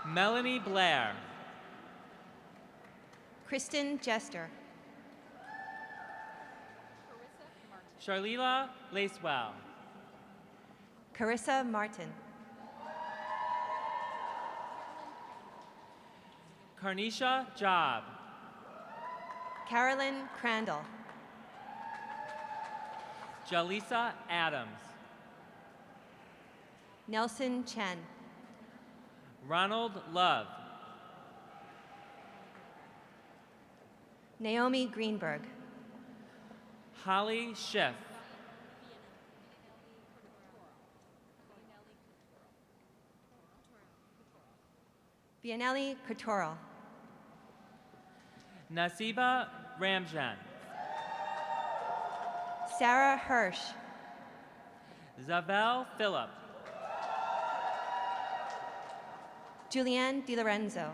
Melanie Blair. Kristen Jester. Charlila Lacewell. Carissa Martin. Carnisha Job. Carolyn Crandall. Jalisa Adams. Nelson Chen. Ronald Love. Naomi Greenberg. Holly Schiff. Bianelli Couturel. Nasiba Ramjan. Sarah Hirsch. Zavel Phillip. Julianne DiLorenzo.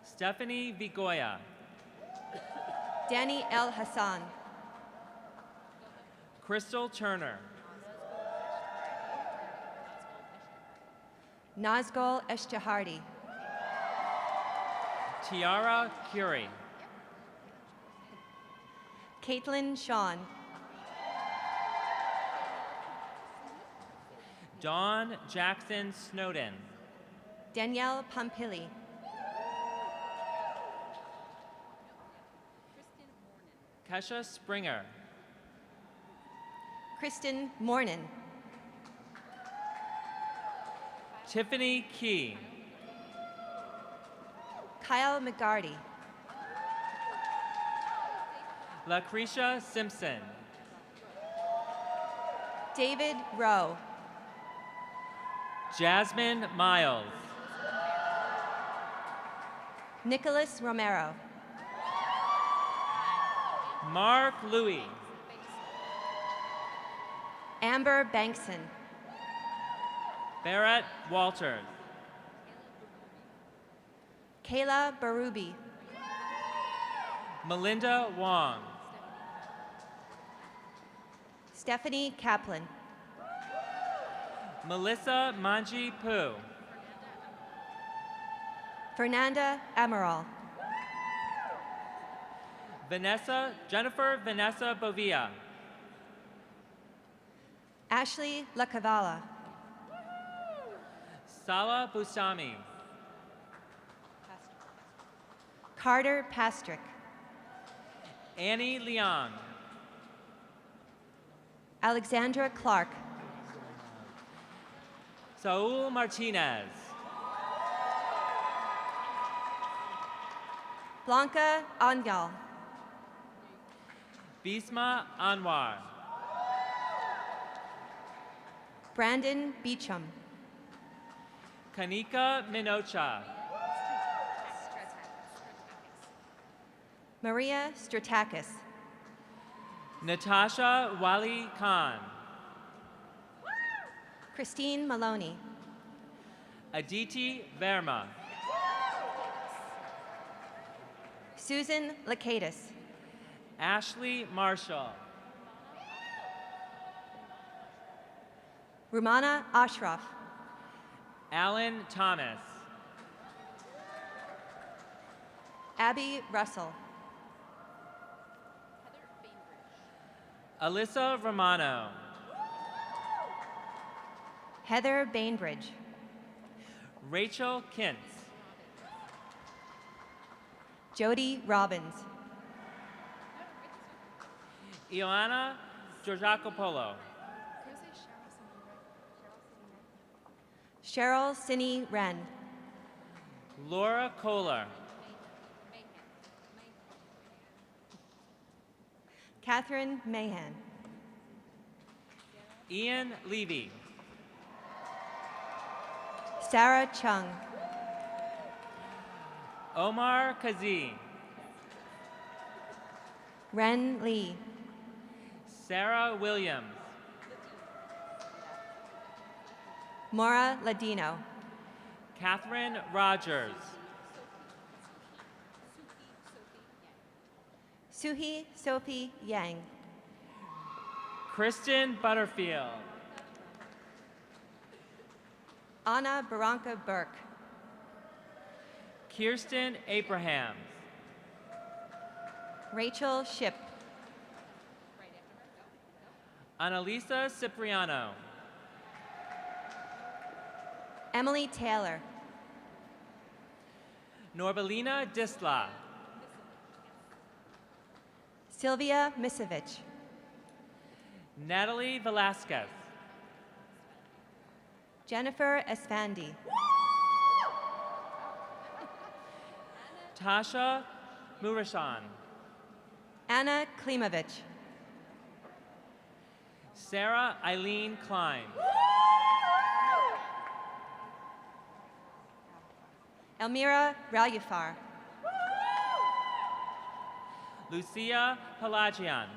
Stephanie Vigoya. Danny El Hassan. Crystal Turner. Nazgul Eshtahardi. Tiara Curie. Caitlin Shawn. Dawn Jackson Snowden. Danielle Pompili. Kesha Springer. Kristen Mornan. Tiffany Key. Kyle McGarty. Lucretia Simpson. David Rowe. Jasmine Miles. Nicholas Romero. Mark Louis. Amber Bankson. Barrett Walters. Kayla Barubi. Melinda Wong. Stephanie Kaplan. Melissa Manji Poo. Fernanda Amaral. Jennifer Vanessa Bovia. Ashley Lacavala. Sala Busami. Carter Pastrick. Annie Leong. Alexandra Clark. Saul Martinez. Blanca Anyal. Bisma Anwar. Brandon Beecham. Kanika Minocha. Maria Stratakis. Natasha Wali Khan. Christine Maloney. Aditi Verma. Susan Lakatis. Ashley Marshall. Rumana Ashraf. Alan Thomas. Abby Russell. Alyssa Romano. Heather Bainbridge. Rachel Kintz. Jody Robbins. Ioana Georgakopolo. Cheryl Sinney Wren. Laura Kohler. Catherine Mahan. Ian Levy. Sarah Chung. Omar Kazi. Ren Lee. Sarah Williams. Maura Ladino. Catherine Rogers. Suhi Sophie Yang. Kristen Butterfield. Anna Baranka Burke. Kirsten Abrahams. Rachel Ship. Annalisa Cipriano. Emily Taylor. Norbelina Disla. Sylvia Misevich. Natalie Velasquez. Jennifer Esfandi. Tasha Murashan. Anna Klimovich. Sarah Eileen Klein. Elmira Ralyafar. Lucia Pelagian.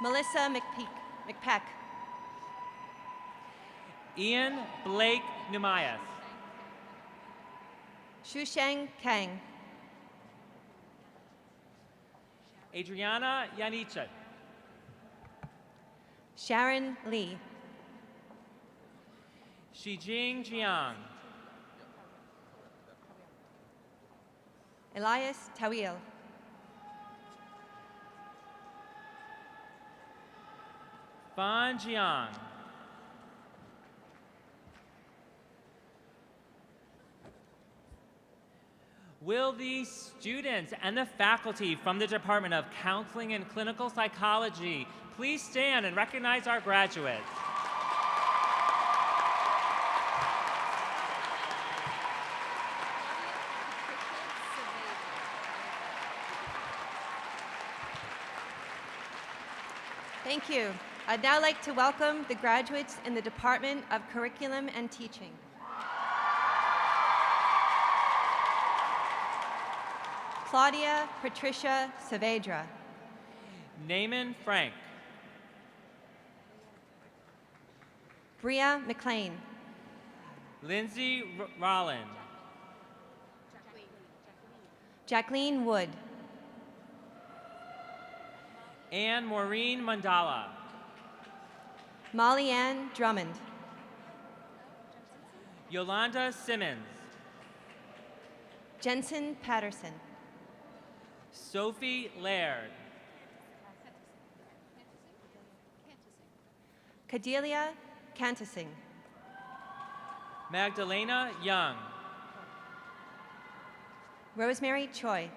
Melissa McPeck. Ian Blake Numayas. Shusheng Kang. Adriana Yanicek. Sharon Lee. Shijing Jiang. Elias Tawil. Fan Jiang. Will the students and the faculty from the Department of Counseling and Clinical Psychology please stand and recognize our graduates? Thank you. I'd now like to welcome the graduates in the Department of Curriculum and Teaching. Claudia Patricia Saavedra. Naaman Frank. Bria McLean. Lindsay Rollin. Jacqueline Wood. Anne Maureen Mandala. Molly Ann Drummond. Yolanda Simmons. Jensen Patterson. Sophie Laird. Cadelia Cantasing. Magdalena Young. Rosemary Choi.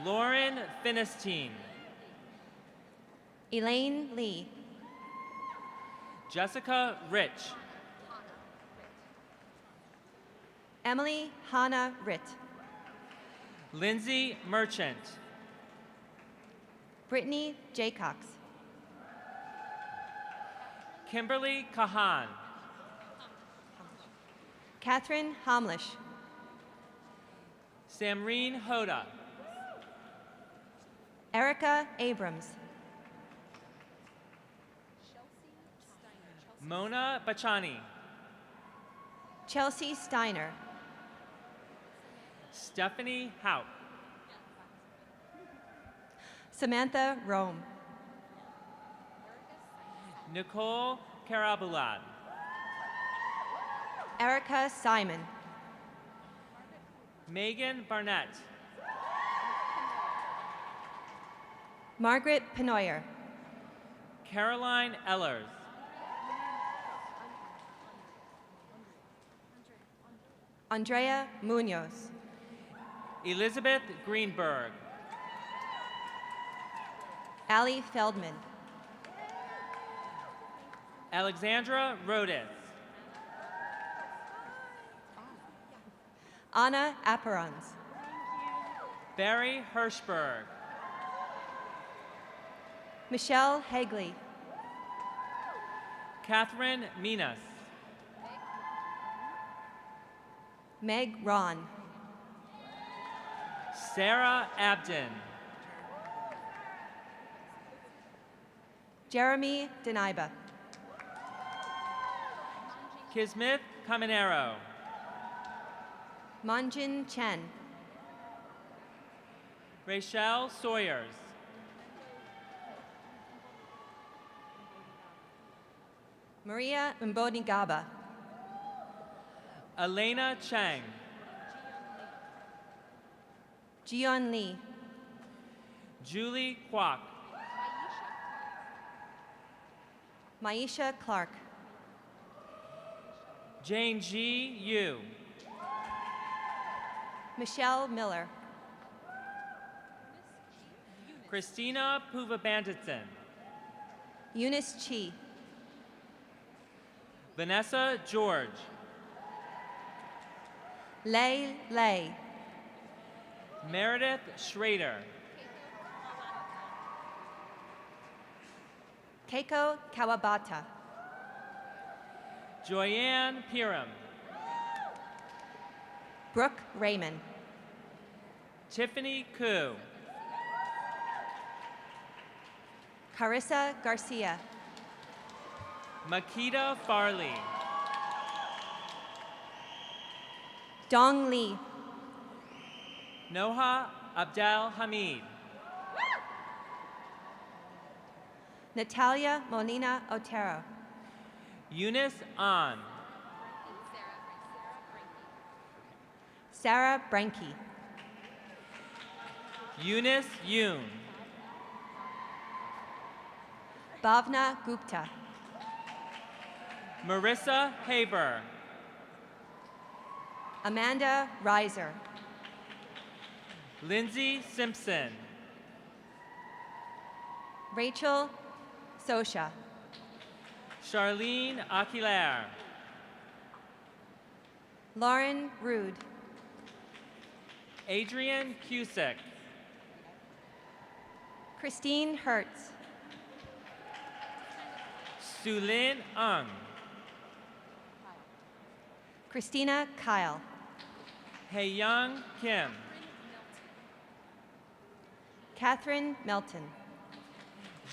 Lauren Finistine. Elaine Lee. Jessica Rich. Emily Hannah Ritt. Lindsay Merchant. Brittany Jaycox. Kimberly Kahan. Catherine Homlish. Samreen Hoda. Erica Abrams. Mona Bachani. Chelsea Steiner. Stephanie Haupt. Samantha Rome. Nicole Karabulad. Erica Simon. Megan Barnett. Margaret Penoyer. Caroline Ellers. Andrea Munoz. Elizabeth Greenberg. Allie Feldman. Alexandra Rodis. Anna Apparons. Barry Hirschberg. Michelle Hagley. Catherine Minas. Meg Ron. Sarah Abden. Jeremy Denaiba. Kismith Caminero. Manjin Chen. Rachel Sawyers. Maria Mbonigaba. Elena Chang. Jion Lee. Julie Kwok. Maisha Clark. Jane G. Yu. Michelle Miller. Christina Puva-Banditson. Eunice Chi. Vanessa George. Lei Lei. Meredith Schrader. Keiko Kawabata. Joyanne Piram. Brooke Raymond. Tiffany Koo. Carissa Garcia. Makita Farley. Dong Lee. Noha Abdel Hamid. Natalia Molina Otero. Eunice An. Sarah Brenke. Eunice Yoon. Bhavna Gupta. Marissa Haber. Amanda Reiser. Lindsay Simpson. Rachel Sosha. Charlene Aquilaire. Lauren Rude. Adrian Cusick. Christine Hertz. Sulin Ung. Christina Kyle. Haeyoung Kim. Catherine Melton.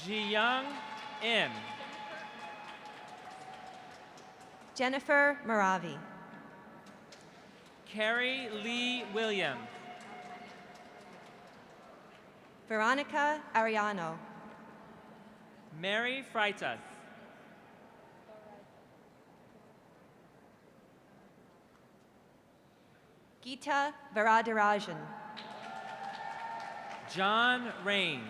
Jiyoung Im. Jennifer Maravi. Carrie Lee Williams. Veronica Ariano. Mary Freitas. Geeta Varadarajan. John Rains.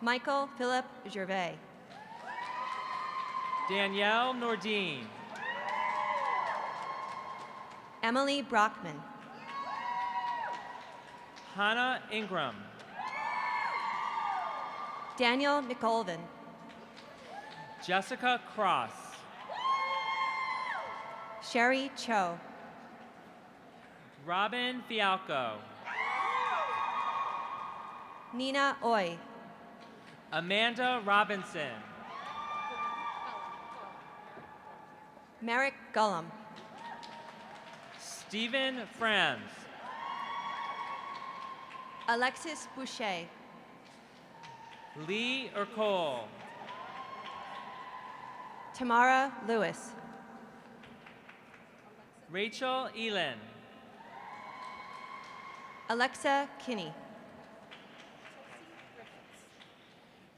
Michael Philip Gervais. Danielle Nordine. Emily Brockman. Hannah Ingram. Daniel McGolvin. Jessica Cross. Sherry Cho. Robin Fialco. Nina Oy. Amanda Robinson. Merrick Gullum. Stephen Franz. Alexis Boucher. Lee Ercole. Tamara Lewis. Rachel Elin. Alexa Kinney.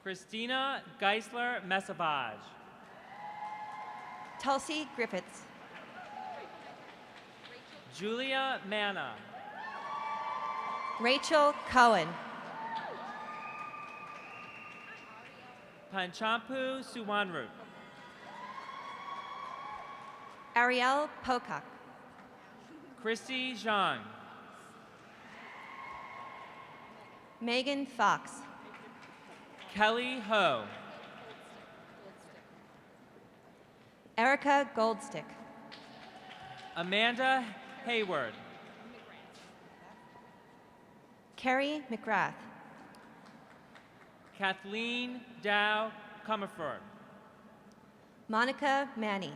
Christina Geisler Messavage. Tulsi Griffiths. Julia Manna. Rachel Cohen. Panchampu Suwanru. Ariel Pocock. Christy Zhang. Megan Fox. Kelly Ho. Erica Goldstick. Amanda Hayward. Carrie McGrath. Kathleen Dow Comerford. Monica Manny.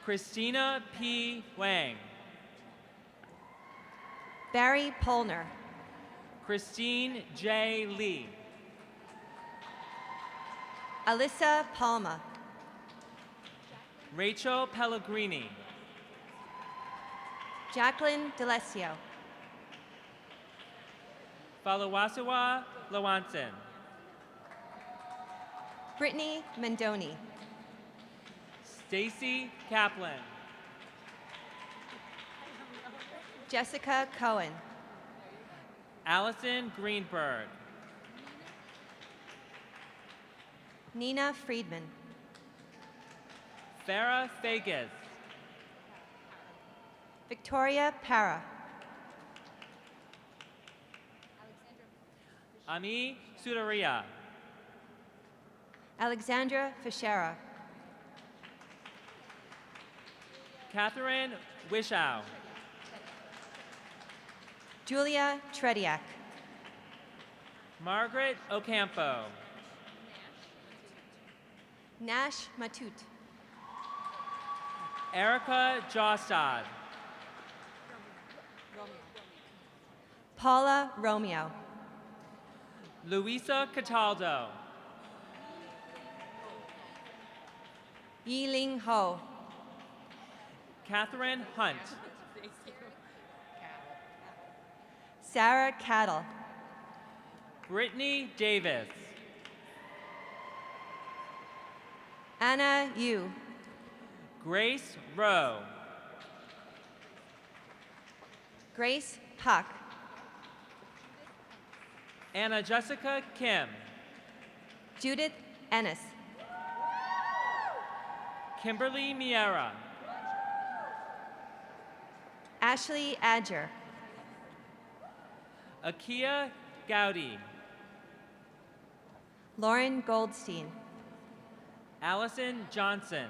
Christina P. Wang. Barry Polner. Christine J. Lee. Alyssa Palma. Rachel Pellegrini. Jacqueline D'Alessio. Falawasiwa Lawanson. Brittany Mendoni. Stacy Kaplan. Jessica Cohen. Allison Greenberg. Nina Friedman. Farah Fagas. Victoria Para. Ami Sudaria. Alexandra Fischera. Catherine Wishow. Julia Trediak. Margaret Ocampo. Nash Matut. Erica Jostad. Paula Romeo. Luisa Cataldo. Yiling Ho. Catherine Hunt. Sarah Cattle. Brittany Davis. Anna Yu. Grace Rowe. Grace Puck. Anna Jessica Kim. Judith Ennis. Kimberly Miera. Ashley Adger. Akia Gowdy. Lauren Goldstein. Allison Johnson.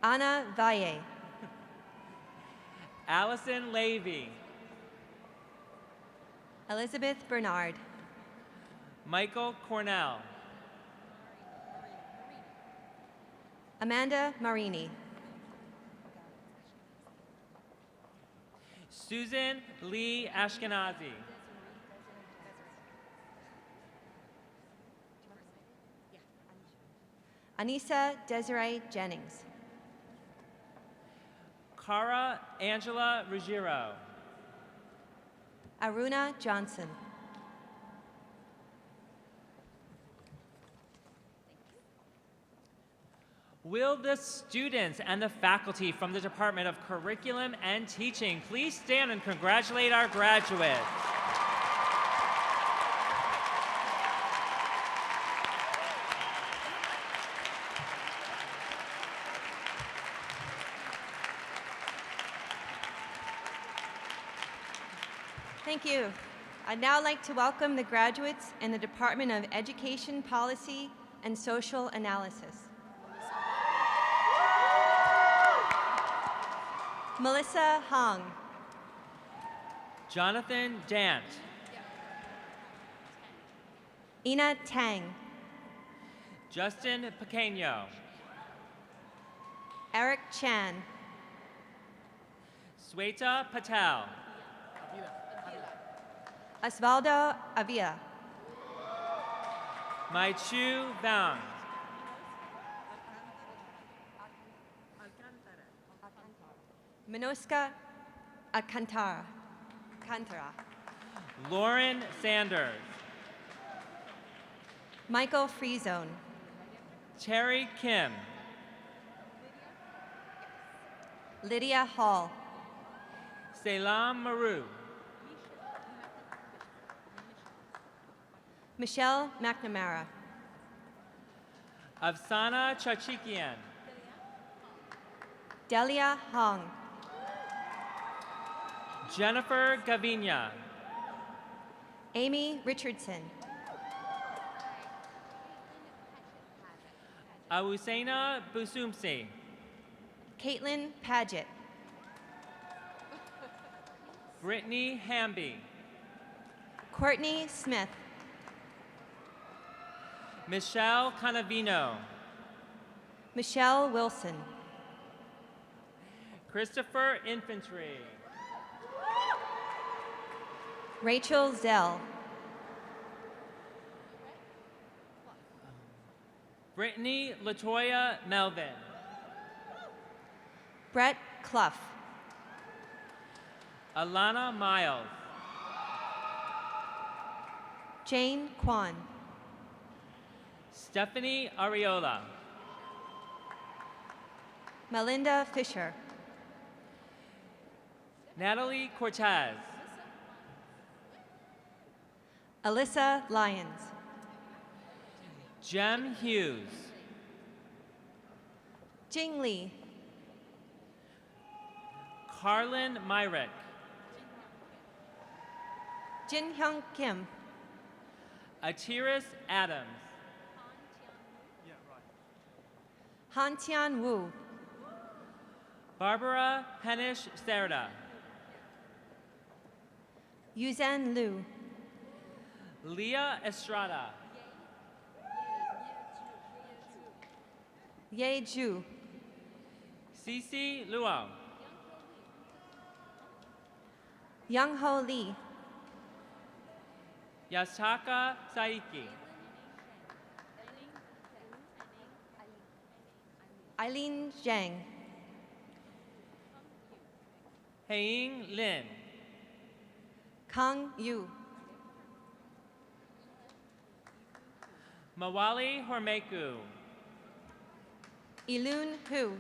Anna Valle. Allison Levy. Elizabeth Bernard. Michael Cornell. Amanda Marini. Susan Lee Ashkenazi. Anissa Desiree Jennings. Cara Angela Ruggiero. Aruna Johnson. Will the students and the faculty from the Department of Curriculum and Teaching please stand and congratulate our graduates? Thank you. I'd now like to welcome the graduates in the Department of Education Policy and Social Analysis. Melissa Hong. Jonathan Dant. Ina Tang. Justin Pequeño. Eric Chan. Sweta Patel. Osvaldo Avila. Maichu Vang. Minoska Alcantara. Lauren Sanders. Michael Freezone. Terry Kim. Lydia Hall. Selam Maru. Michelle McNamara. Afsana Chachikian. Delia Hong. Jennifer Gavinia. Amy Richardson. Awusaina Busumsi. Caitlin Paget. Brittany Hamby. Courtney Smith. Michelle Canavino. Michelle Wilson. Christopher Infantry. Rachel Zell. Brittany Latoya Melvin. Brett Clough. Alana Miles. Jane Kwan. Stephanie Ariola. Melinda Fisher. Natalie Cortez. Alyssa Lyons. Jem Hughes. Jing Lee. Carlin Myrick. Jin Hyung Kim. Atiris Adams. Han Tian Wu. Barbara Henish Serda. Yuzhen Liu. Leah Estrada. Ye Zhu. Cece Luo. Young Ho Lee. Yasaka Saiki. Eileen Zhang. Haiying Lin. Hung Yu. Mawali Hormeku. Ilun Hu.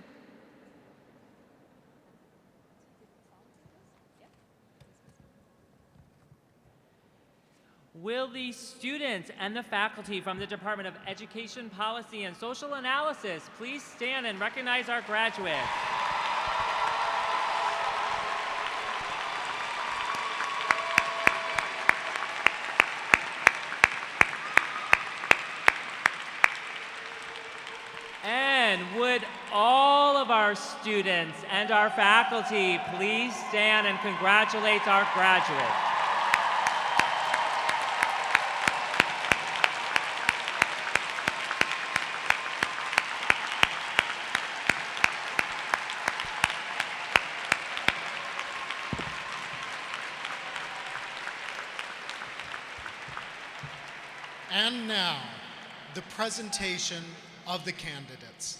Will the students and the faculty from the Department of Education Policy and Social Analysis please stand and recognize our graduates? And would all of our students and our faculty please stand and congratulate our graduates? And now, the presentation of the candidates.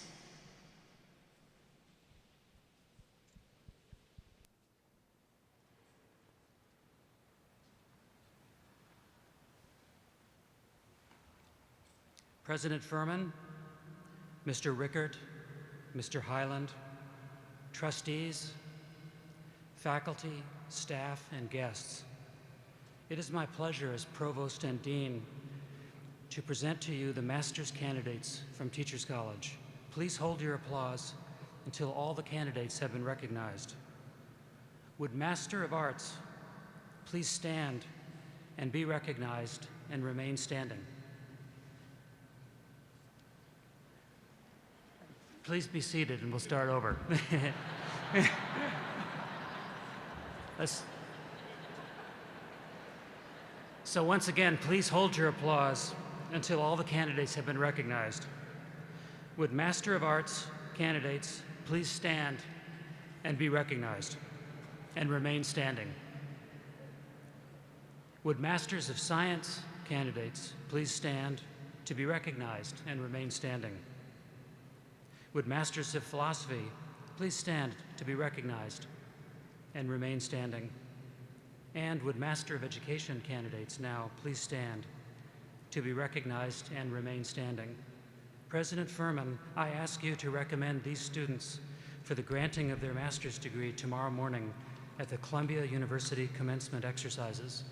President Furman, Mr. Rickert, Mr. Highland, trustees, faculty, staff, and guests, it is my pleasure as Provost and Dean to present to you the master's candidates from Teachers College. Please hold your applause until all the candidates have been recognized. Would Master of Arts please stand and be recognized and remain standing? Please be seated and we'll start over. So once again, please hold your applause until all the candidates have been recognized. Would Master of Arts candidates please stand and be recognized and remain standing? Would Masters of Science candidates please stand to be recognized and remain standing? Would Masters of Philosophy please stand to be recognized and remain standing? And would Master of Education candidates now please stand to be recognized and remain standing? President Furman, I ask you to recommend these students for the granting of their master's degree tomorrow morning at the Columbia University commencement exercises.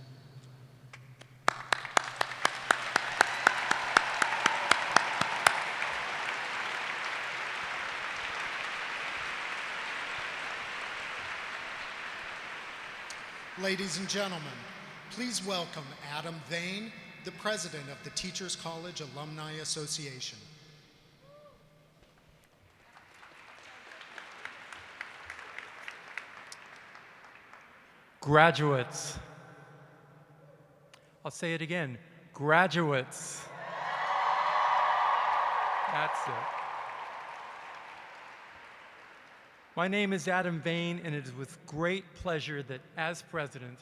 Ladies and gentlemen, please welcome Adam Vane, the president of the Teachers College Alumni Association. Graduates. I'll say it again, graduates. That's it. My name is Adam Vane, and it is with great pleasure that, as president,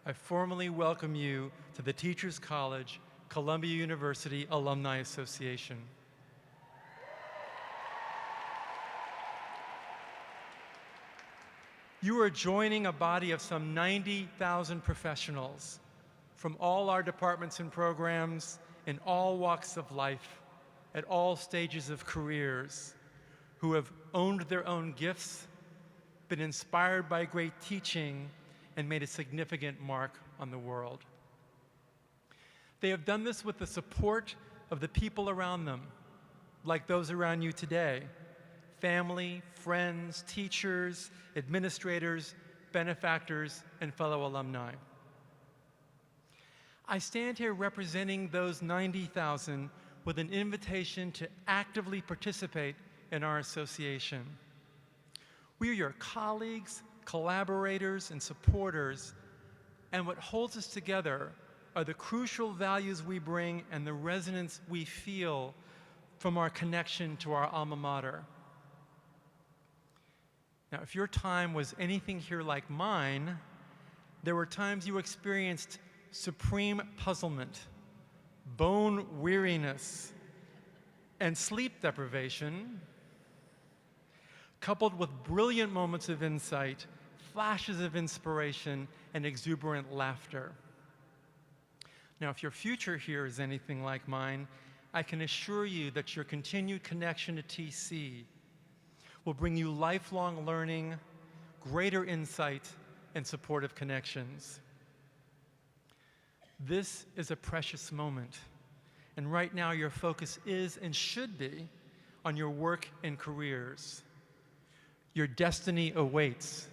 I formally welcome you to the Teachers College Columbia University Alumni Association. You are joining a body of some 90,000 professionals from all our departments and programs in all walks of life, at all stages of careers, who have owned their own gifts, been inspired by great teaching, and made a significant mark on the world. They have done this with the support of the people around them, like those around you today: family, friends, teachers, administrators, benefactors, and fellow alumni. I stand here representing those 90,000 with an invitation to actively participate in our association. We are your colleagues, collaborators, and supporters, and what holds us together are the crucial values we bring and the resonance we feel from our connection to our alma mater. Now, if your time was anything here like mine, there were times you experienced supreme puzzlement, bone weariness, and sleep deprivation, coupled with brilliant moments of insight, flashes of inspiration and exuberant laughter. Now, if your future here is anything like mine, I can assure you that your continued connection to TC will bring you lifelong learning, greater insight, and supportive connections. This is a precious moment, and right now your focus is and should be on your work and careers. Your destiny awaits,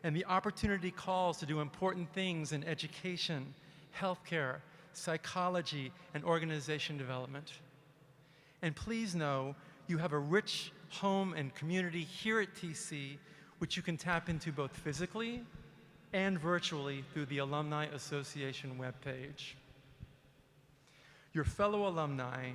and the opportunity calls to do important things in education, healthcare, psychology, and organization development. And please know you have a rich home and community here at TC, which you can tap into both physically and virtually through the Alumni Association webpage. Your fellow alumni,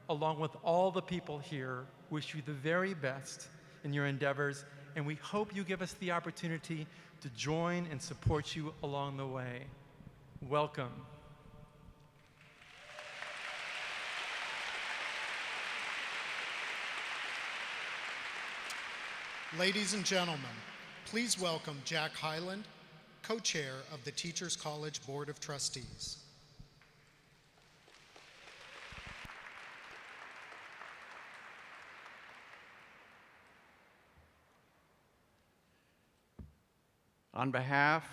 along with all the people here, wish you the very best in your endeavors, and we hope you give us the opportunity to join and support you along the way. Welcome. Ladies and gentlemen, please welcome Jack Hyland, co-chair of the Teachers College Board of Trustees. On behalf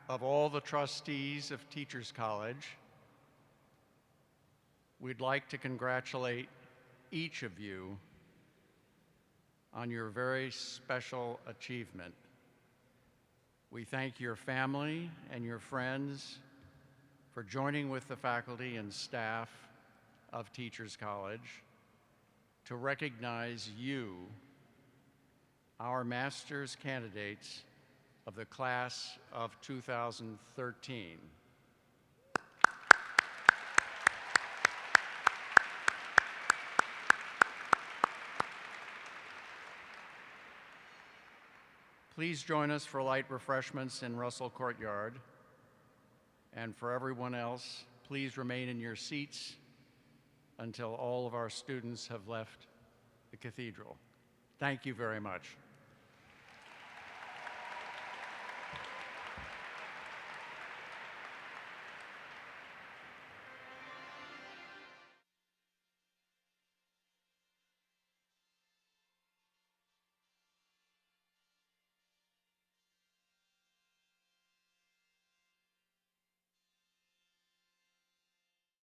of all the trustees of Teachers College, we'd like to congratulate each of you on your very special achievement. We thank your family and your friends for joining with the faculty and staff of Teachers College to recognize you, our master's candidates of the class of 2013. Please join us for light refreshments in Russell Courtyard. And for everyone else, please remain in your seats until all of our students have left the cathedral. Thank you very much.